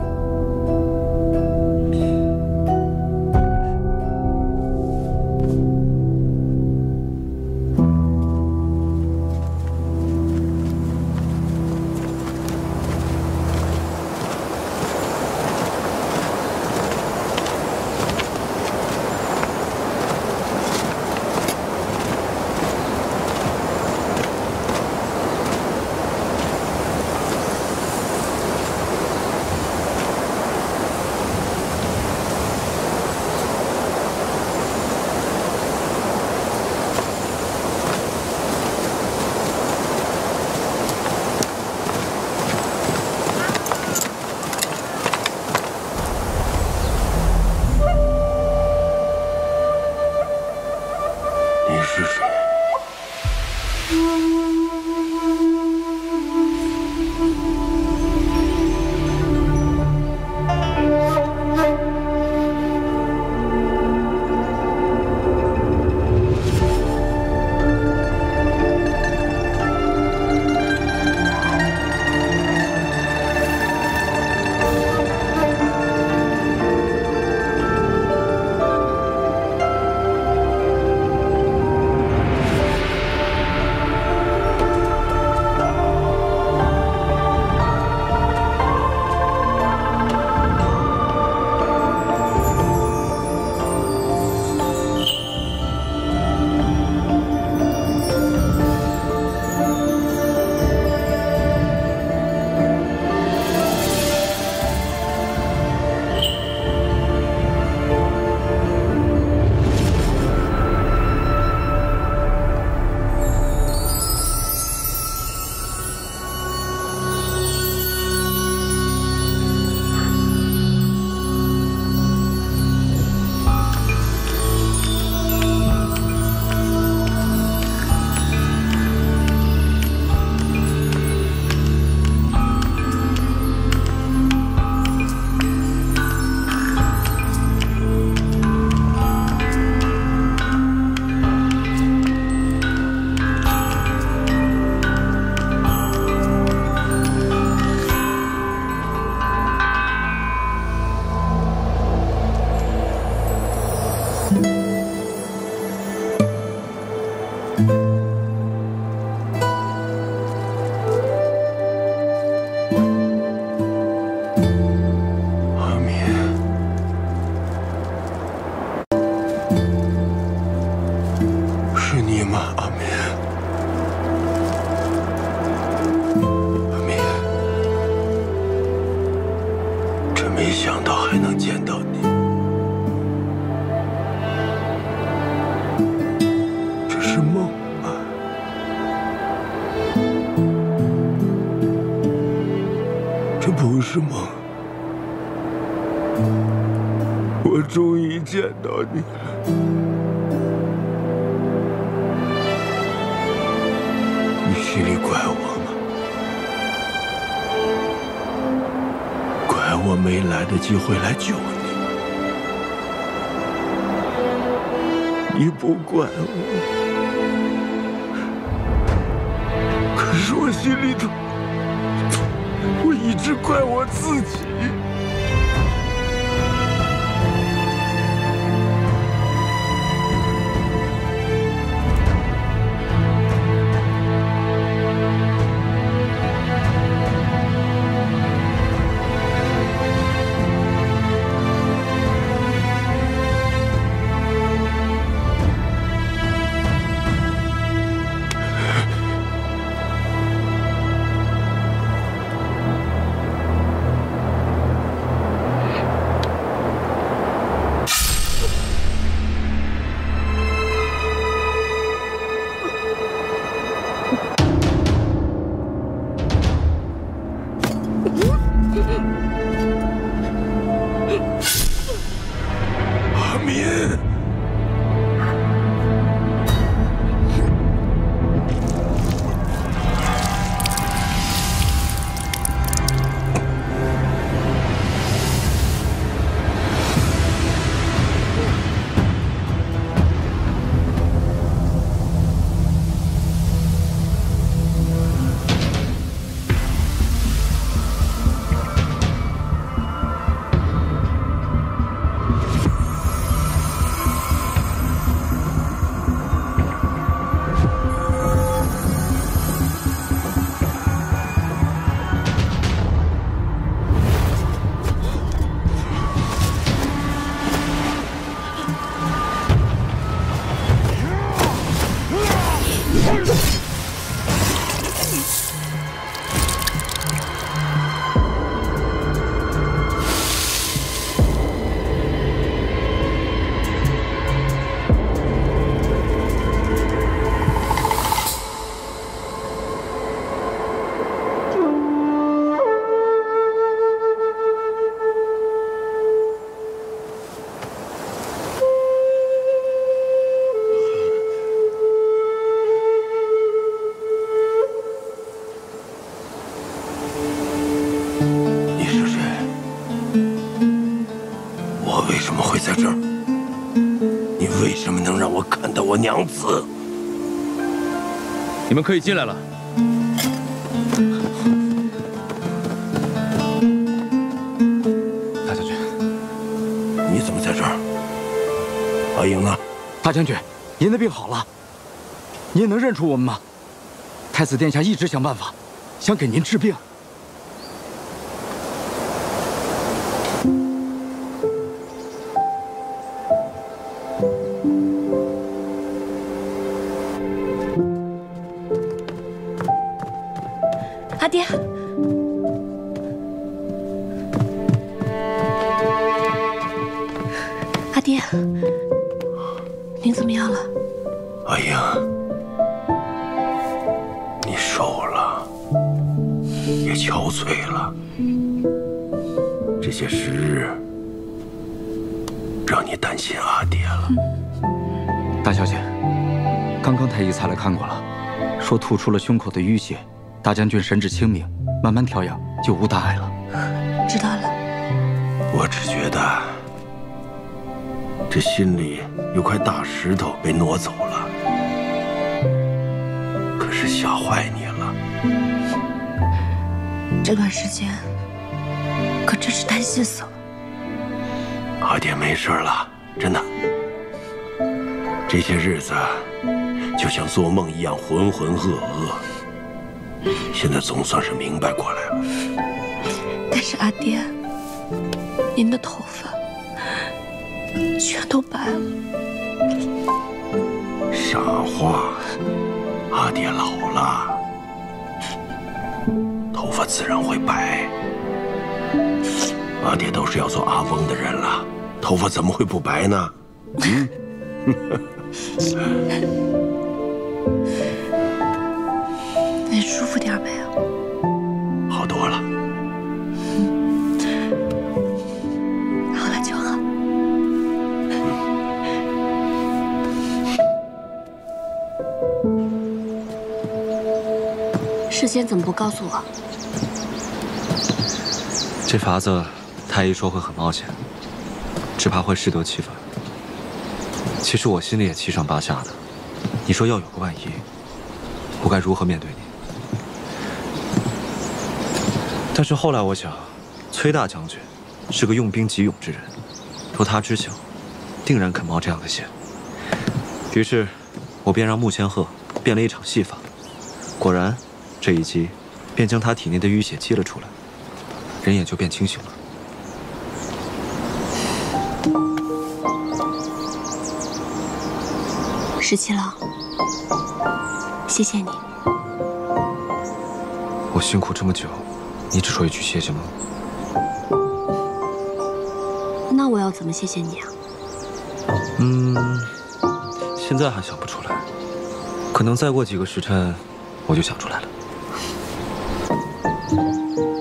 不是梦，我终于见到你了。你心里怪我吗？怪我没来得及回来救你。你不怪我，可是我心里头，我一直怪我自己。娘子，你们可以进来了。大将军，你怎么在这儿？阿英呢？大将军，您的病好了，您能认出我们吗？太子殿下一直想办法，想给您治病。 阿爹，阿爹，您怎么样了？阿英，你瘦了，也憔悴了。这些时日，让你担心阿爹了。大小姐，刚刚太医才来看过了，说吐出了胸口的淤血。 大将军神志清明，慢慢调养就无大碍了。知道了。我只觉得这心里有块大石头被挪走了，可是吓坏你了。这段时间可真是担心死了。阿爹没事了，真的。这些日子就像做梦一样浑浑噩噩。 现在总算是明白过来了。但是阿爹，您的头发全都白了。傻话，阿爹老了，头发自然会白。阿爹都是要做阿翁的人了，头发怎么会不白呢？嗯。您舒服点没有？好多了。好了就好。事先怎么不告诉我？这法子，太医说会很冒险，只怕会适得其反。其实我心里也七上八下的。你说要有个万一，我该如何面对你？ 但是后来我想，崔大将军是个用兵极勇之人，若他知晓，定然肯冒这样的险。于是，我便让穆仙鹤变了一场戏法，果然，这一击便将他体内的淤血激了出来，人也就变清醒了。17郎，谢谢你。我辛苦这么久。 你只说一句谢谢吗？那我要怎么谢谢你啊？现在还想不出来，可能再过几个时辰，我就想出来了。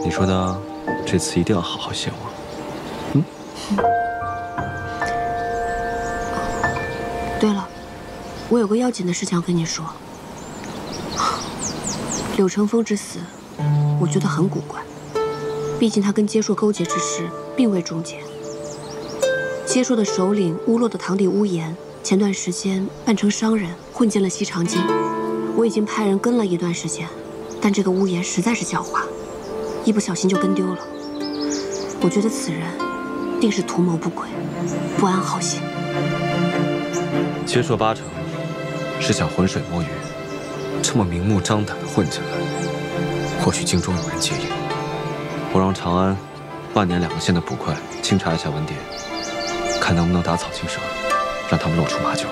你说呢？这次一定要好好谢我。对了，我有个要紧的事情要跟你说。柳成风之死。 我觉得很古怪，毕竟他跟接硕勾结之事并未终结。接硕的首领乌洛的堂弟乌延，前段时间扮成商人混进了西长京，我已经派人跟了一段时间，但这个乌延实在是狡猾，一不小心就跟丢了。我觉得此人定是图谋不轨，不安好心。接硕八成是想浑水摸鱼，这么明目张胆地混进来。 或许京中有人介意，我让长安、万年2个县的捕快清查一下文牒，看能不能打草惊蛇，让他们露出马脚。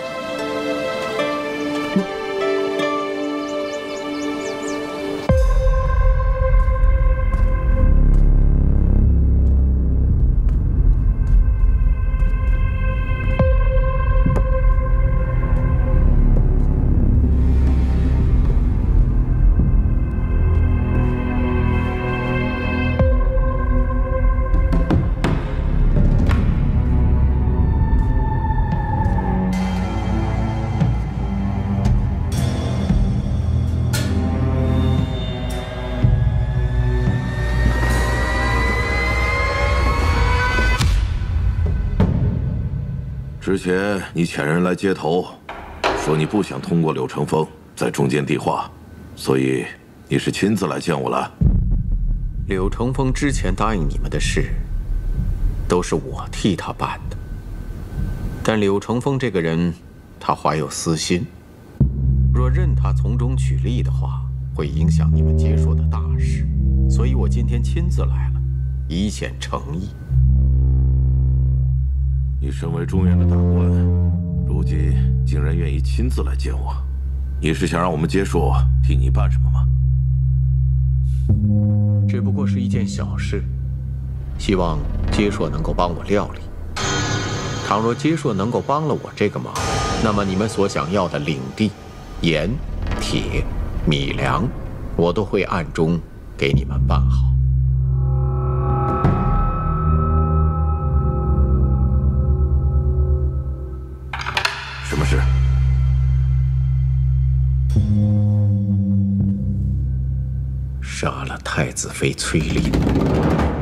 之前你遣人来接头，说你不想通过柳成风在中间递话，所以你是亲自来见我了。柳成风之前答应你们的事，都是我替他办的。但柳成风这个人，他怀有私心，若任他从中取利的话，会影响你们接硕的大事。所以我今天亲自来了，以显诚意。 你身为中原的大官，如今竟然愿意亲自来见我，你是想让我们接硕替你办什么吗？只不过是一件小事，希望接硕能够帮我料理。倘若接硕能够帮了我这个忙，那么你们所想要的领地、盐、铁、米粮，我都会暗中给你们办好。 什么事？杀了太子妃崔琳，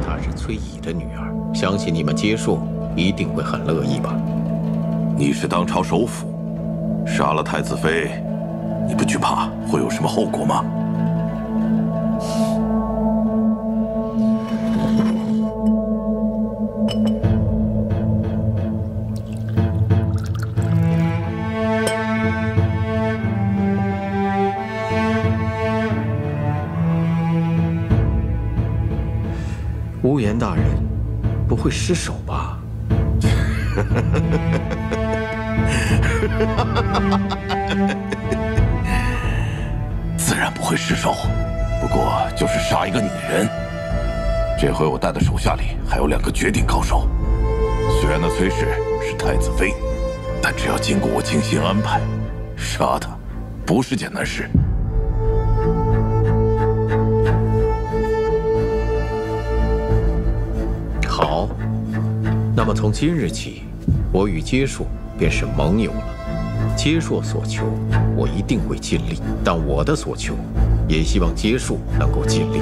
她是崔乙的女儿，相信你们接硕一定会很乐意吧？你是当朝首辅，杀了太子妃，你不惧怕会有什么后果吗？ 无言大人，不会失手吧？自然不会失手，不过就是杀一个女人。这回我带的手下里还有2个绝顶高手，虽然那崔氏是太子妃，但只要经过我精心安排，杀她不是件难事。 好，那么从今日起，我与接硕便是盟友了。接硕所求，我一定会尽力；但我的所求，也希望接硕能够尽力。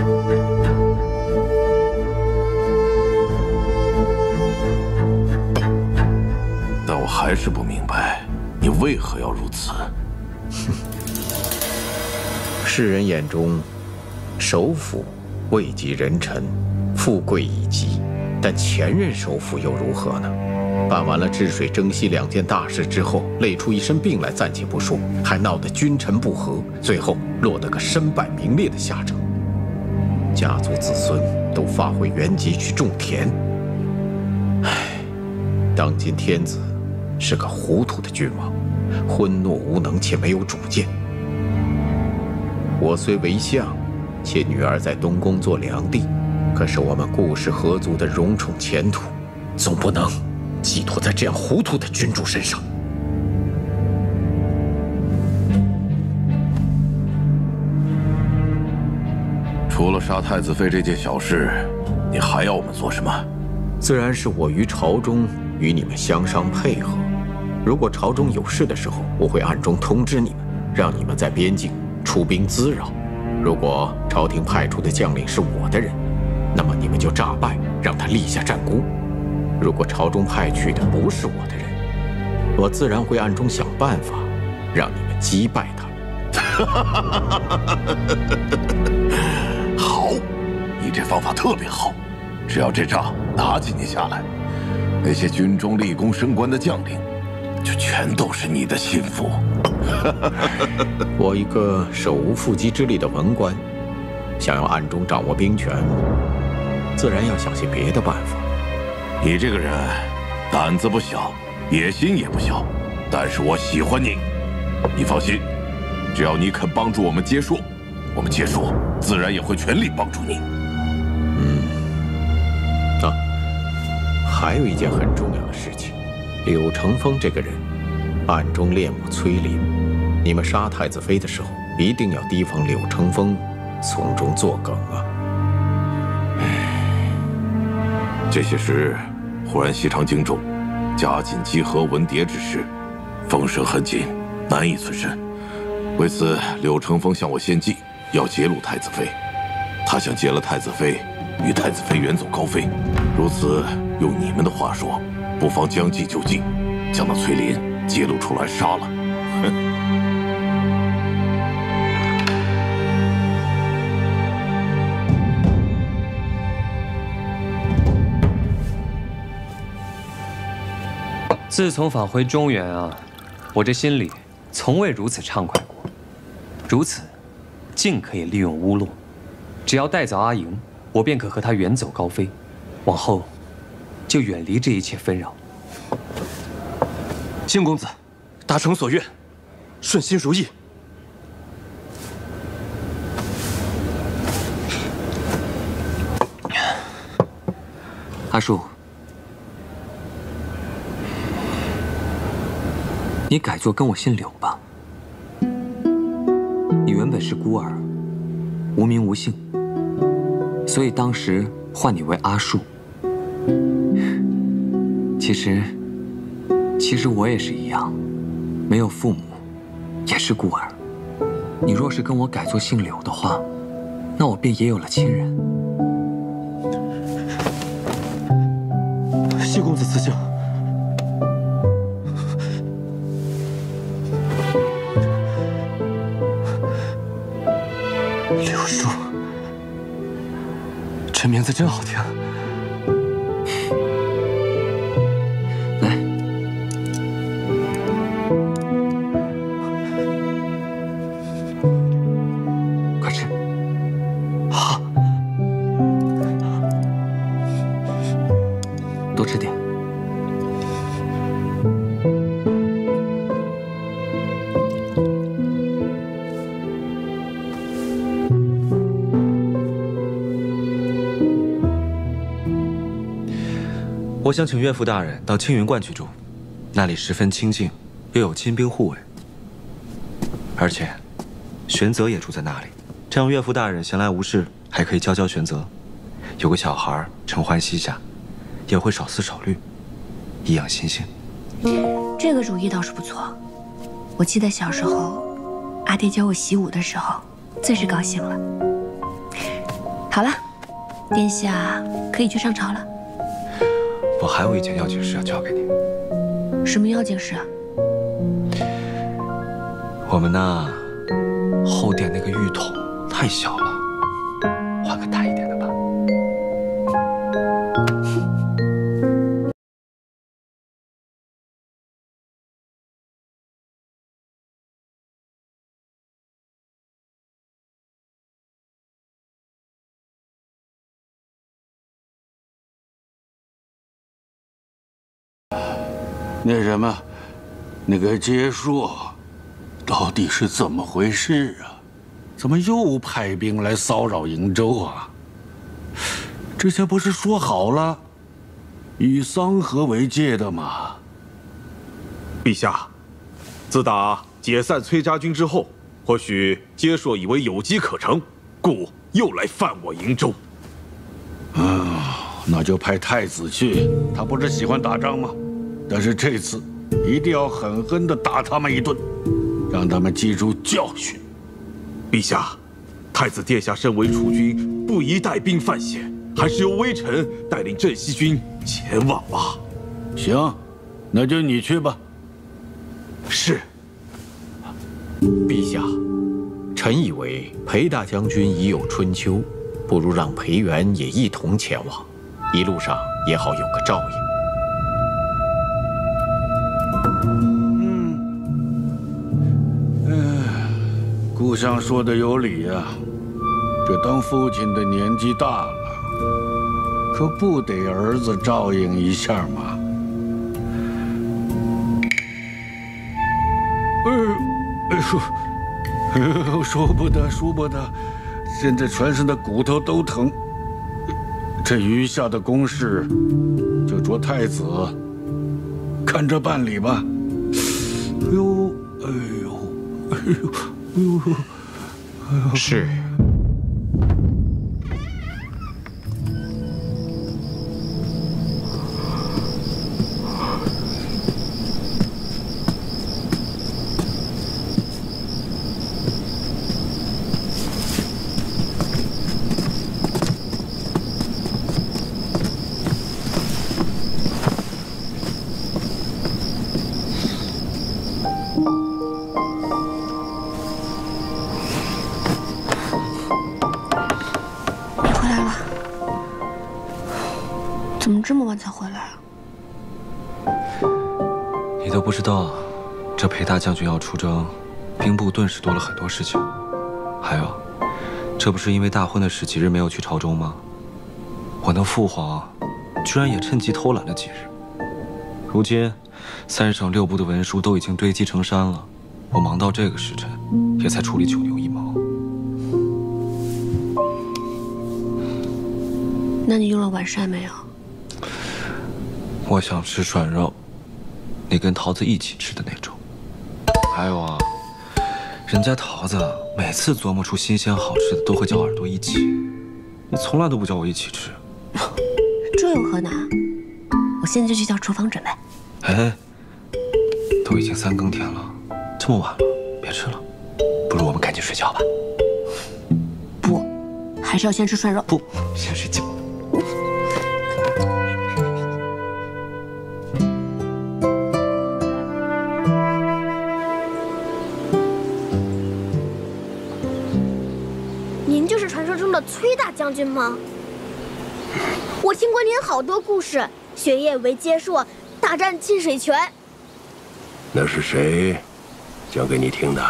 但我还是不明白，你为何要如此？世人眼中，首辅位极人臣，富贵已极。 但前任首辅又如何呢？办完了治水征西2件大事之后，累出一身病来，暂且不说，还闹得君臣不和，最后落得个身败名裂的下场。家族子孙都发回原籍去种田。唉，当今天子是个糊涂的君王，昏懦无能且没有主见。我虽为相，且女儿在东宫做良帝。 可是我们顾氏合族的荣宠前途，总不能寄托在这样糊涂的君主身上。除了杀太子妃这件小事，你还要我们做什么？自然是我于朝中与你们相商配合。如果朝中有事的时候，我会暗中通知你们，让你们在边境出兵滋扰。如果朝廷派出的将领是我的人， 那么你们就诈败，让他立下战功。如果朝中派去的不是我的人，我自然会暗中想办法，让你们击败他。好，你这方法特别好。只要这仗打几年下来，那些军中立功升官的将领，就全都是你的心腹。我一个手无缚鸡之力的文官，想要暗中掌握兵权。 自然要想些别的办法。你这个人胆子不小，野心也不小，但是我喜欢你。你放心，只要你肯帮助我们接硕，我们接硕自然也会全力帮助你。还有一件很重要的事情，柳成风这个人暗中恋慕崔琳，你们杀太子妃的时候，一定要提防柳成风从中作梗啊。 这些时，忽然西长京中加紧集合文牒之事，风声很紧，难以存身。为此，柳成风向我献计，要劫掳太子妃。他想劫了太子妃，与太子妃远走高飞。如此，用你们的话说，不妨将计就计，将那翠林揭露出来杀了。哼！自从返回中原啊，我这心里从未如此畅快过。如此，尽可以利用乌洛，只要带走阿莹，我便可和她远走高飞，往后就远离这一切纷扰。靖公子，达成所愿，顺心如意。阿树，你改作跟我姓柳吧。你原本是孤儿，无名无姓，所以当时唤你为阿树。其实我也是一样，没有父母，也是孤儿。你若是跟我改作姓柳的话，那我便也有了亲人。谢公子慈祥。柳树，这名字真好听。来，快吃。好，多吃点。我想请岳父大人到青云观去住，那里十分清静，又有亲兵护卫。而且，玄泽也住在那里，这样岳父大人闲来无事，还可以教玄泽。有个小孩承欢膝下，也会少思少虑，颐养心性。这个主意倒是不错。我记得小时候，阿爹教我习武的时候，最是高兴了。好了，殿下可以去上朝了。我还有一件要紧事要交给你。什么要紧事啊？我们那后殿那个浴桶太小了，换个大一点的吧。那什么，那个结束，到底是怎么回事啊？怎么又派兵来骚扰瀛州啊？之前不是说好了，以桑河为界的吗？陛下，自打解散崔家军之后，或许结硕以为有机可乘，故又来犯我瀛州。那就派太子去，他不是喜欢打仗吗？但是这次一定要狠狠地打他们一顿，让他们记住教训。陛下，太子殿下身为储君，不宜带兵犯险，还是由微臣带领镇西军前往吧。行，那就你去吧。是。陛下，臣以为裴大将军已有春秋，不如让裴元也一同前往，一路上也好有个照应。顾相说的有理呀，这当父亲的年纪大了，可不得儿子照应一下吗？说不得，说不得，现在全身的骨头都疼。这余下的公事，就着太子看着办理吧。是。这么晚才回来啊？你都不知道，这裴大将军要出征，兵部顿时多了很多事情。还有，这不是因为大婚的事几日没有去朝中吗？我那父皇居然也趁机偷懒了几日。如今3省6部的文书都已经堆积成山了，我忙到这个时辰，也才处理9牛1毛。那你用了晚膳没有？我想吃涮肉，你跟桃子一起吃的那种。还有啊，人家桃子每次琢磨出新鲜好吃的都会叫耳朵一起，你从来都不叫我一起吃。这有何难？我现在就去叫厨房准备。哎，都已经3更天了，这么晚了，别吃了，不如我们赶紧睡觉吧。不，还是要先吃涮肉。不，先睡觉。您就是传说中的崔大将军吗？我听过您好多故事，雪夜为接硕，大战浸水泉。那是谁讲给你听的？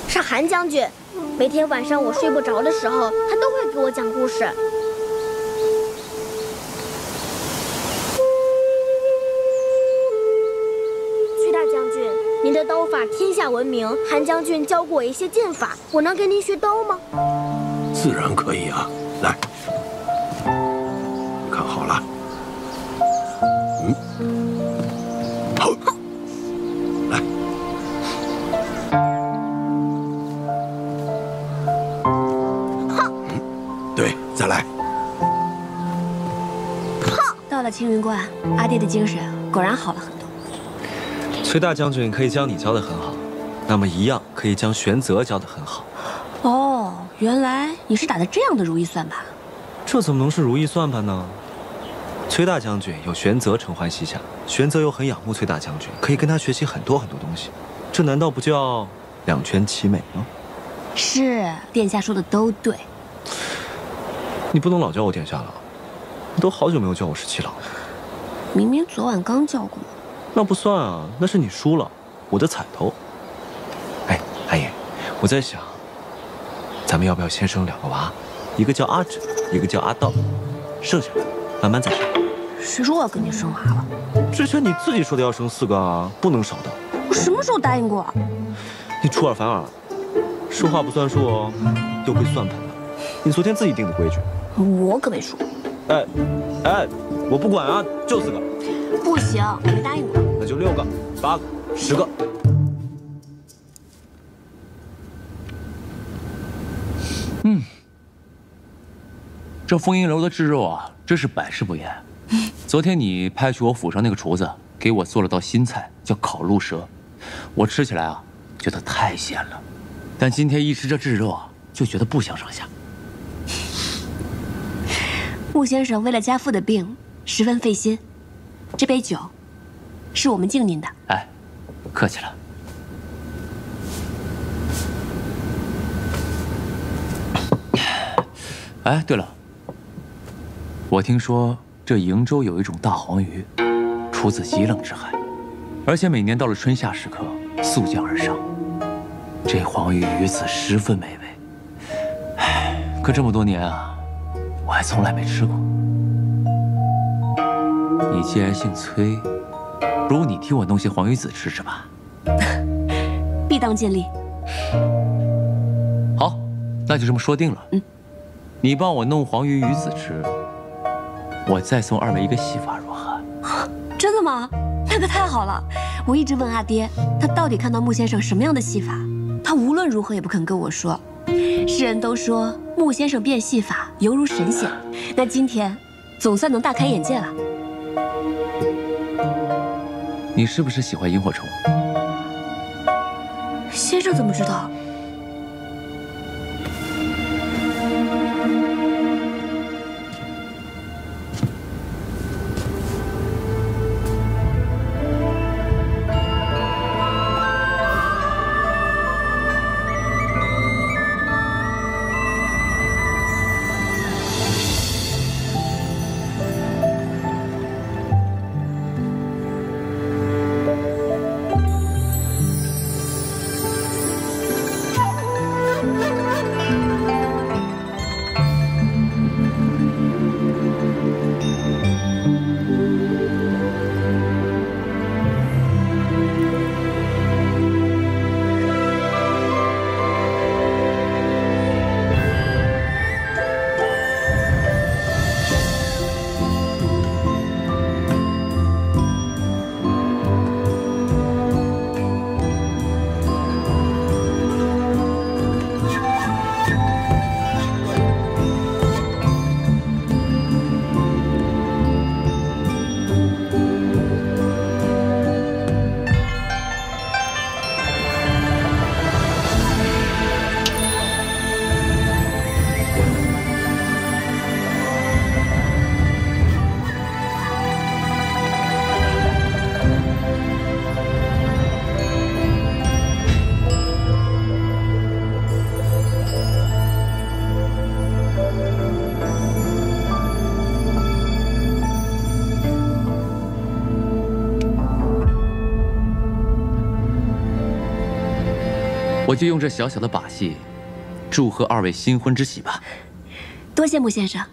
是韩将军，每天晚上我睡不着的时候，他都会给我讲故事。崔大将军，您的刀法天下闻名，韩将军教过我一些剑法，我能跟您学刀吗？自然可以啊，来，你看好了。好，来，对，再来。到了青云观，阿爹的精神果然好了很多。崔大将军可以将你教得很好，那么一样可以将玄泽教得很好。哦，原来你是打的这样的如意算盘。这怎么能是如意算盘呢？崔大将军有玄泽承欢膝下，玄泽又很仰慕崔大将军，可以跟他学习很多很多东西，这难道不叫两全其美吗？是，殿下说的都对。你不能老叫我殿下了，你都好久没有叫我17郎了。明明昨晚刚叫过。那不算啊，那是你输了，我的彩头。哎，阿爷，我在想，咱们要不要先生2个娃，一个叫阿轸，一个叫阿道，剩下的慢慢再生。谁说我要跟你生娃了？之前你自己说的要生4个啊，不能少的。我什么时候答应过？你出尔反尔，说话不算数哦，又会算盘的。你昨天自己定的规矩。我可没说。哎，我不管啊，就4个。不行，我没答应过。那就6个、8个、10个。这丰银楼的制肉啊，真是百试不厌。昨天你派去我府上那个厨子，给我做了道新菜，叫烤鹿舌，我吃起来啊，觉得太咸了。但今天一吃这制肉啊，就觉得不相上下。穆先生为了家父的病，十分费心。这杯酒，是我们敬您的。哎，客气了。哎，对了，我听说这瀛州有一种大黄鱼，出自极冷之海，而且每年到了春夏时刻速降而上。这黄鱼鱼子十分美味，哎，可这么多年啊，我还从来没吃过。你既然姓崔，不如你替我弄些黄鱼子吃吃吧。必当尽力。好，那就这么说定了。你帮我弄黄鱼鱼子吃，我再送2位一个戏法，如何？真的吗？那可太好了！我一直问阿爹，他到底看到穆先生什么样的戏法，他无论如何也不肯跟我说。世人都说穆先生变戏法犹如神仙，那今天总算能大开眼界了。你是不是喜欢萤火虫？先生怎么知道？我就用这小小的把戏，祝贺2位新婚之喜吧。多谢穆先生。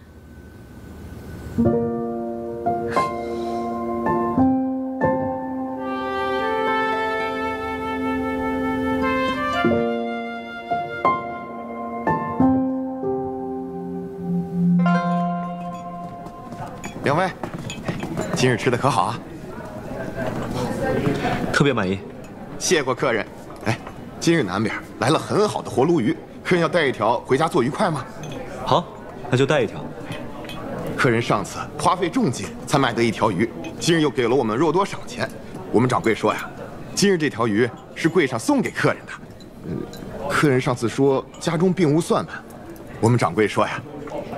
两位，今日吃的可好啊？特别满意。谢过客人。哎，今日南边来了很好的活鲈鱼，客人要带一条回家做鱼块吗？好，那就带一条。客人上次花费重金才买得一条鱼，今日又给了我们若多赏钱。我们掌柜说呀，今日这条鱼是柜上送给客人的。客人上次说家中并无算盘，我们掌柜说呀，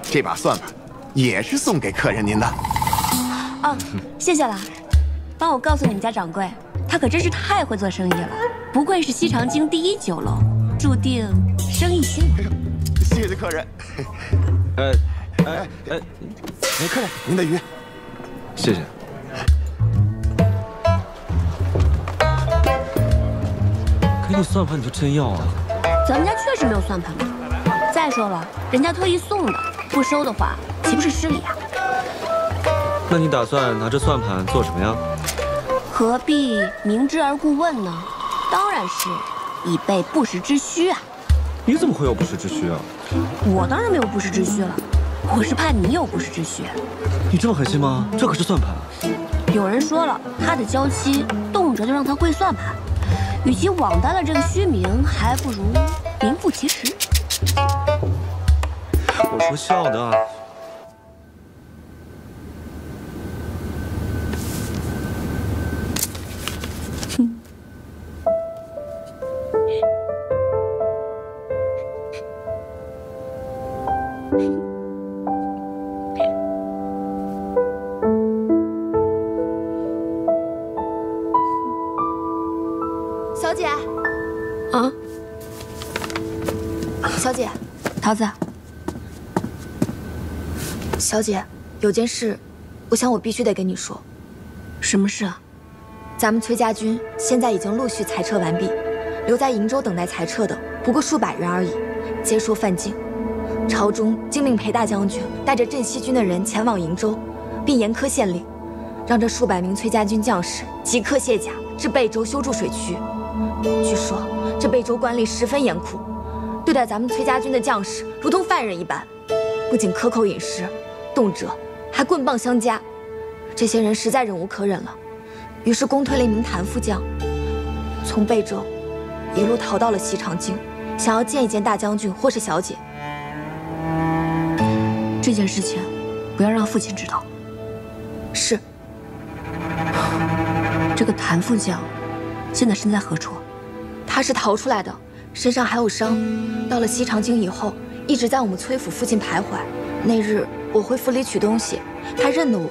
这把算盘也是送给客人您的。哦，谢谢了。帮我告诉你们家掌柜，他可真是太会做生意了，不愧是西长京第1酒楼，注定生意兴隆。谢谢客人。客人，您的鱼。谢谢。给你算盘你就真要啊？咱们家确实没有算盘嘛。再说了，人家特意送的，不收的话岂不是失礼啊？那你打算拿着算盘做什么呀？何必明知而故问呢？当然是以备不时之需啊。你怎么会有不时之需啊？我当然没有不时之需了，我是怕你有不时之需。你这么狠心吗？这可是算盘。有人说了，他的娇妻动辄就让他跪算盘，与其枉担了这个虚名，还不如名副其实。我说笑的。小姐，啊，小姐，桃子，小姐，有件事，我想我必须得跟你说。什么事啊？咱们崔家军现在已经陆续裁撤完毕，留在瀛州等待裁撤的不过数百人而已。皆说犯境，朝中竟令裴大将军带着镇西军的人前往瀛州，并严苛县令，让这数百名崔家军将士即刻卸甲至贝州修筑水渠。据说这贝州官吏十分严酷，对待咱们崔家军的将士如同犯人一般，不仅克扣饮食，动辄还棍棒相加。这些人实在忍无可忍了，于是公推了一名谭副将，从贝州一路逃到了西长京，想要见一见大将军或是小姐。这件事情不要让父亲知道。是。这个谭副将现在身在何处？他是逃出来的，身上还有伤。到了西长京以后，一直在我们崔府附近徘徊。那日我回府里取东西，他认得我，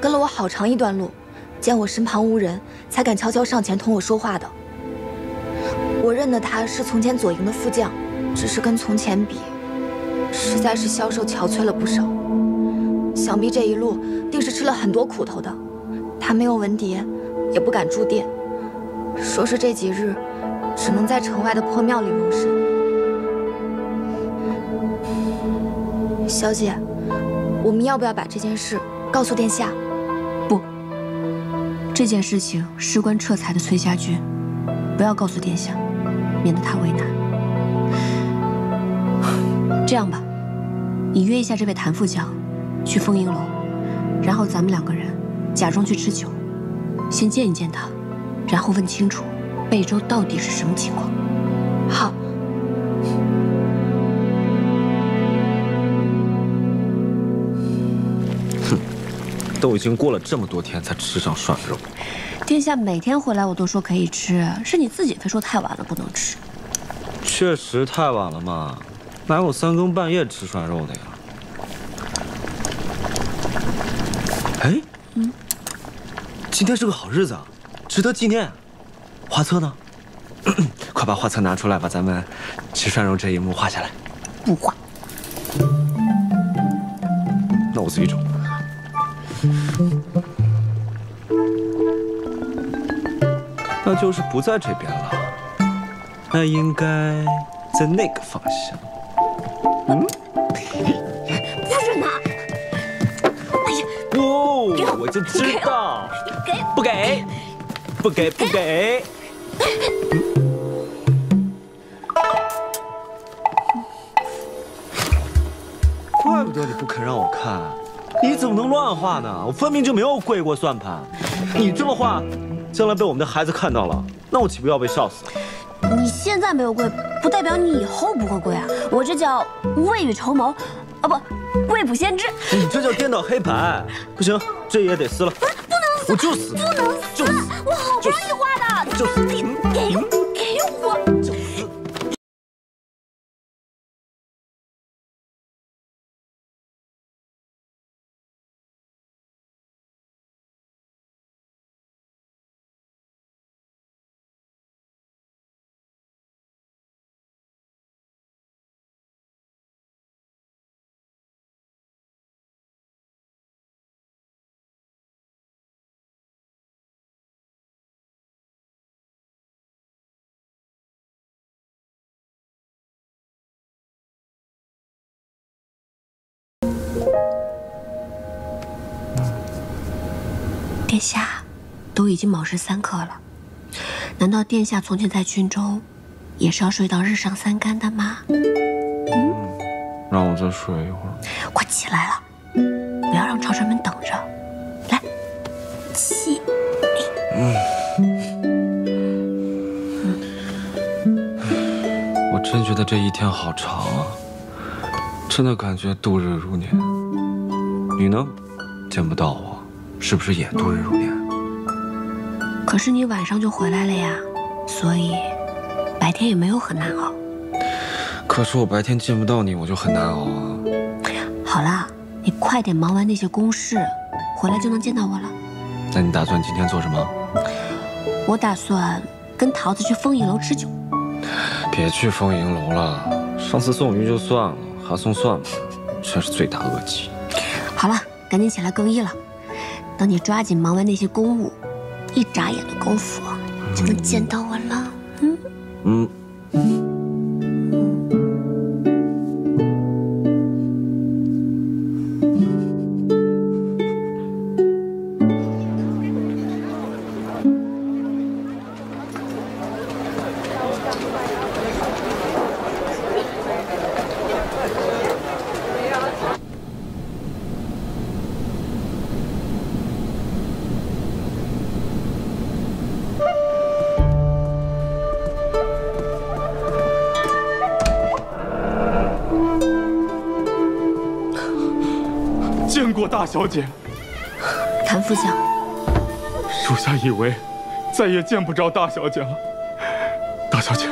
跟了我好长一段路，见我身旁无人，才敢悄悄上前同我说话的。我认得他是从前左营的副将，只是跟从前比，实在是消瘦憔悴了不少。想必这一路定是吃了很多苦头的。他没有文牒，也不敢住店，说是这几日只能在城外的破庙里谋生。小姐，我们要不要把这件事告诉殿下？不，这件事情事关撤裁的崔家军，不要告诉殿下，免得他为难。这样吧，你约一下这位谭副将，去丰盈楼，然后咱们2个人假装去吃酒，先见一见他，然后问清楚贝州到底是什么情况。好。哼，都已经过了这么多天才吃上涮肉。殿下每天回来我都说可以吃，是你自己非说太晚了不能吃。确实太晚了嘛，哪有3更半夜吃涮肉的呀？哎，今天是个好日子啊，值得纪念。画册呢？快把画册拿出来，把咱们吃涮肉这一幕画下来。不画。那我自己找。那就是不在这边了。那应该在那个方向。嗯，不准拿！哎呀，哦，我就知道，不给，不给，不给。怪不得你不肯让我看，你怎么能乱画呢？我分明就没有跪过算盘。你这么画，将来被我们的孩子看到了，那我岂不要被笑死？你现在没有跪，不代表你以后不会跪啊！我这叫未雨绸缪，啊不，未卜先知。你这叫颠倒黑白，不行，这也得撕了。不是，不能撕，我就撕，不能撕，我好不容易画的，就撕，给我。殿下，都已经卯时3刻了，难道殿下从前在军中，也是要睡到日上3竿的吗？让我再睡一会儿。快起来了，不要让朝臣们等着。来，起。我真觉得这一天好长啊，真的感觉度日如年。你呢？见不到我，是不是也度日如年？可是你晚上就回来了呀，所以白天也没有很难熬。可是我白天见不到你，我就很难熬啊。好了，你快点忙完那些公事，回来就能见到我了。那你打算今天做什么？我打算跟桃子去丰盈楼吃酒。别去丰盈楼了，上次送鱼就算了，还送蒜盘，真是罪大恶极。好了，赶紧起来更衣了。等你抓紧忙完那些公务，一眨眼的功夫就能见到我了。见过大小姐。谭副将，属下以为再也见不着大小姐了。大小姐，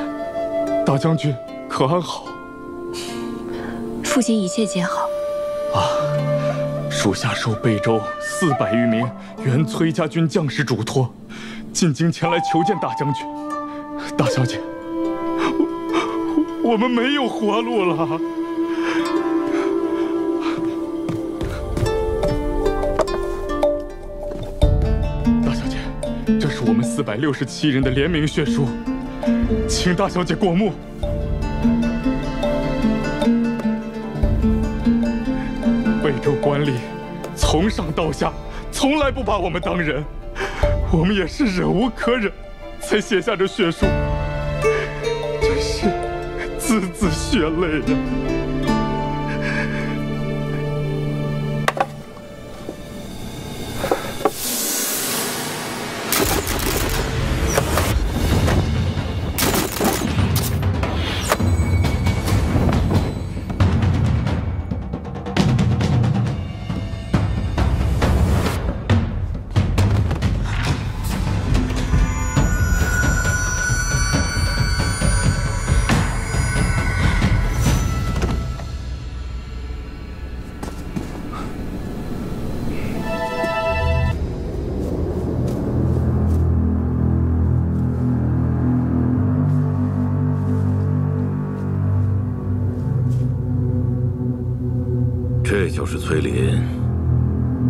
大将军可安好？父亲一切皆好。啊，属下受贝州400余名原崔家军将士嘱托，进京前来求见大将军。大小姐，我们没有活路了。这是我们467人的联名血书，请大小姐过目。贝州官吏从上到下从来不把我们当人，我们也是忍无可忍，才写下这血书，真是字字血泪呀。这就是崔林，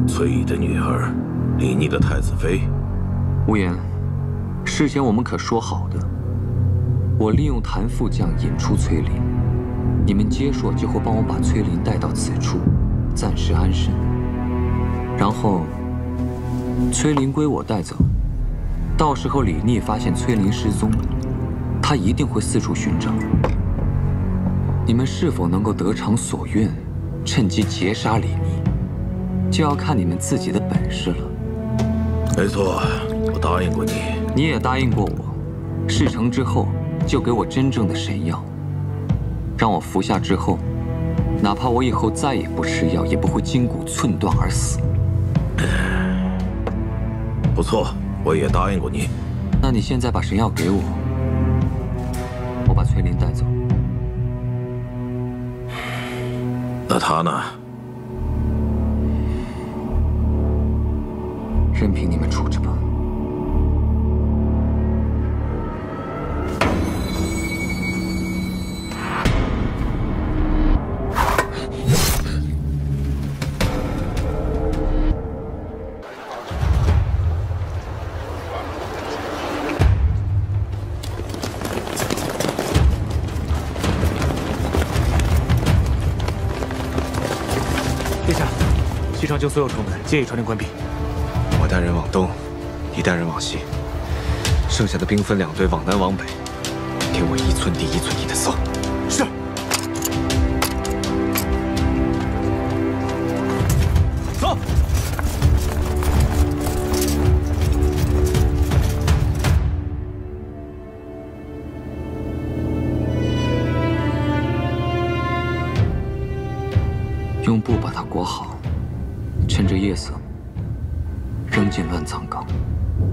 崔乙的女儿，李逆的太子妃。无言，事前我们可说好的，我利用谭副将引出崔林，你们接硕就会帮我把崔林带到此处，暂时安身。然后，崔林归我带走。到时候李逆发现崔林失踪，他一定会四处寻找。你们是否能够得偿所愿，趁机劫杀李逆，就要看你们自己的本事了。没错，我答应过你。你也答应过我，事成之后就给我真正的神药，让我服下之后，哪怕我以后再也不吃药，也不会筋骨寸断而死。不错，我也答应过你。那你现在把神药给我，我把崔林带走。那他呢？任凭你们处置吧。殿下，西长京所有城门皆已传令关闭。我带人往东，你带人往西，剩下的兵分两队往南往北，给我一寸地一寸地的搜。是。走。用布把它裹好，趁着夜色扔进乱葬岗，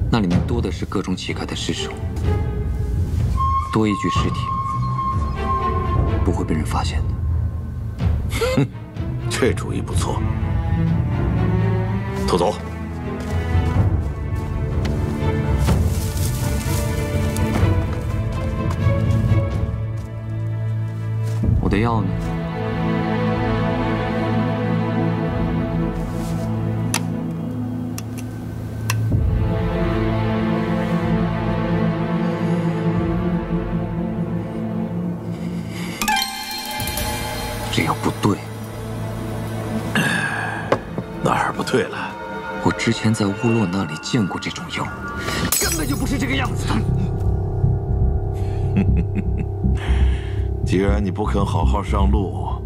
那里面多的是各种乞丐的尸首，多一具尸体不会被人发现的。哼，这主意不错。偷走。我的药呢？这药不对，哪儿不对了？我之前在乌洛那里见过这种药，根本就不是这个样子的。既然你不肯好好上路，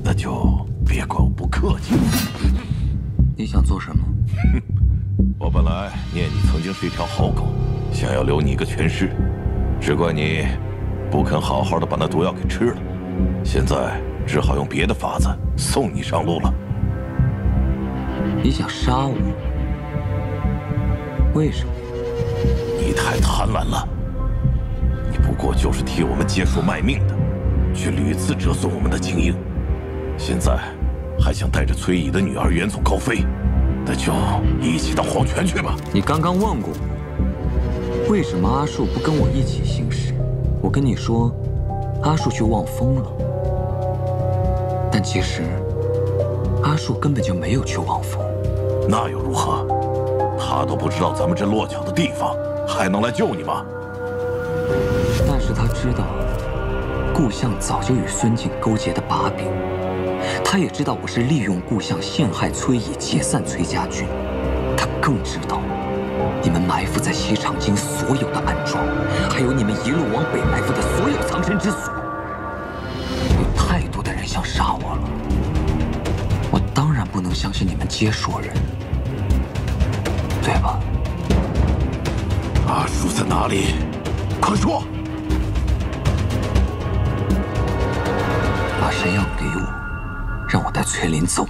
那就别怪我不客气。你想做什么？我本来念你曾经是一条好狗，想要留你一个全尸，只怪你不肯好好的把那毒药给吃了。现在只好用别的法子送你上路了。你想杀我？为什么？你太贪婪了。你不过就是替我们结束卖命的，却屡次折损我们的经营。现在还想带着崔乙的女儿远走高飞，那就一起到黄泉去吧。你刚刚问过我，为什么阿树不跟我一起行事？我跟你说，阿树去望风了。但其实，阿树根本就没有去望风。那又如何？他都不知道咱们这落脚的地方，还能来救你吗？但是他知道，顾相早就与孙敬勾结的把柄，他也知道我是利用顾相陷害崔乙，解散崔家军。他更知道，你们埋伏在西长京所有的暗桩，还有你们一路往北埋伏的所有藏身之所。有太多的人想杀我了，我当然不能相信你们接说人，对吧？阿树在哪里？快说！把神药给我，让我带崔林走。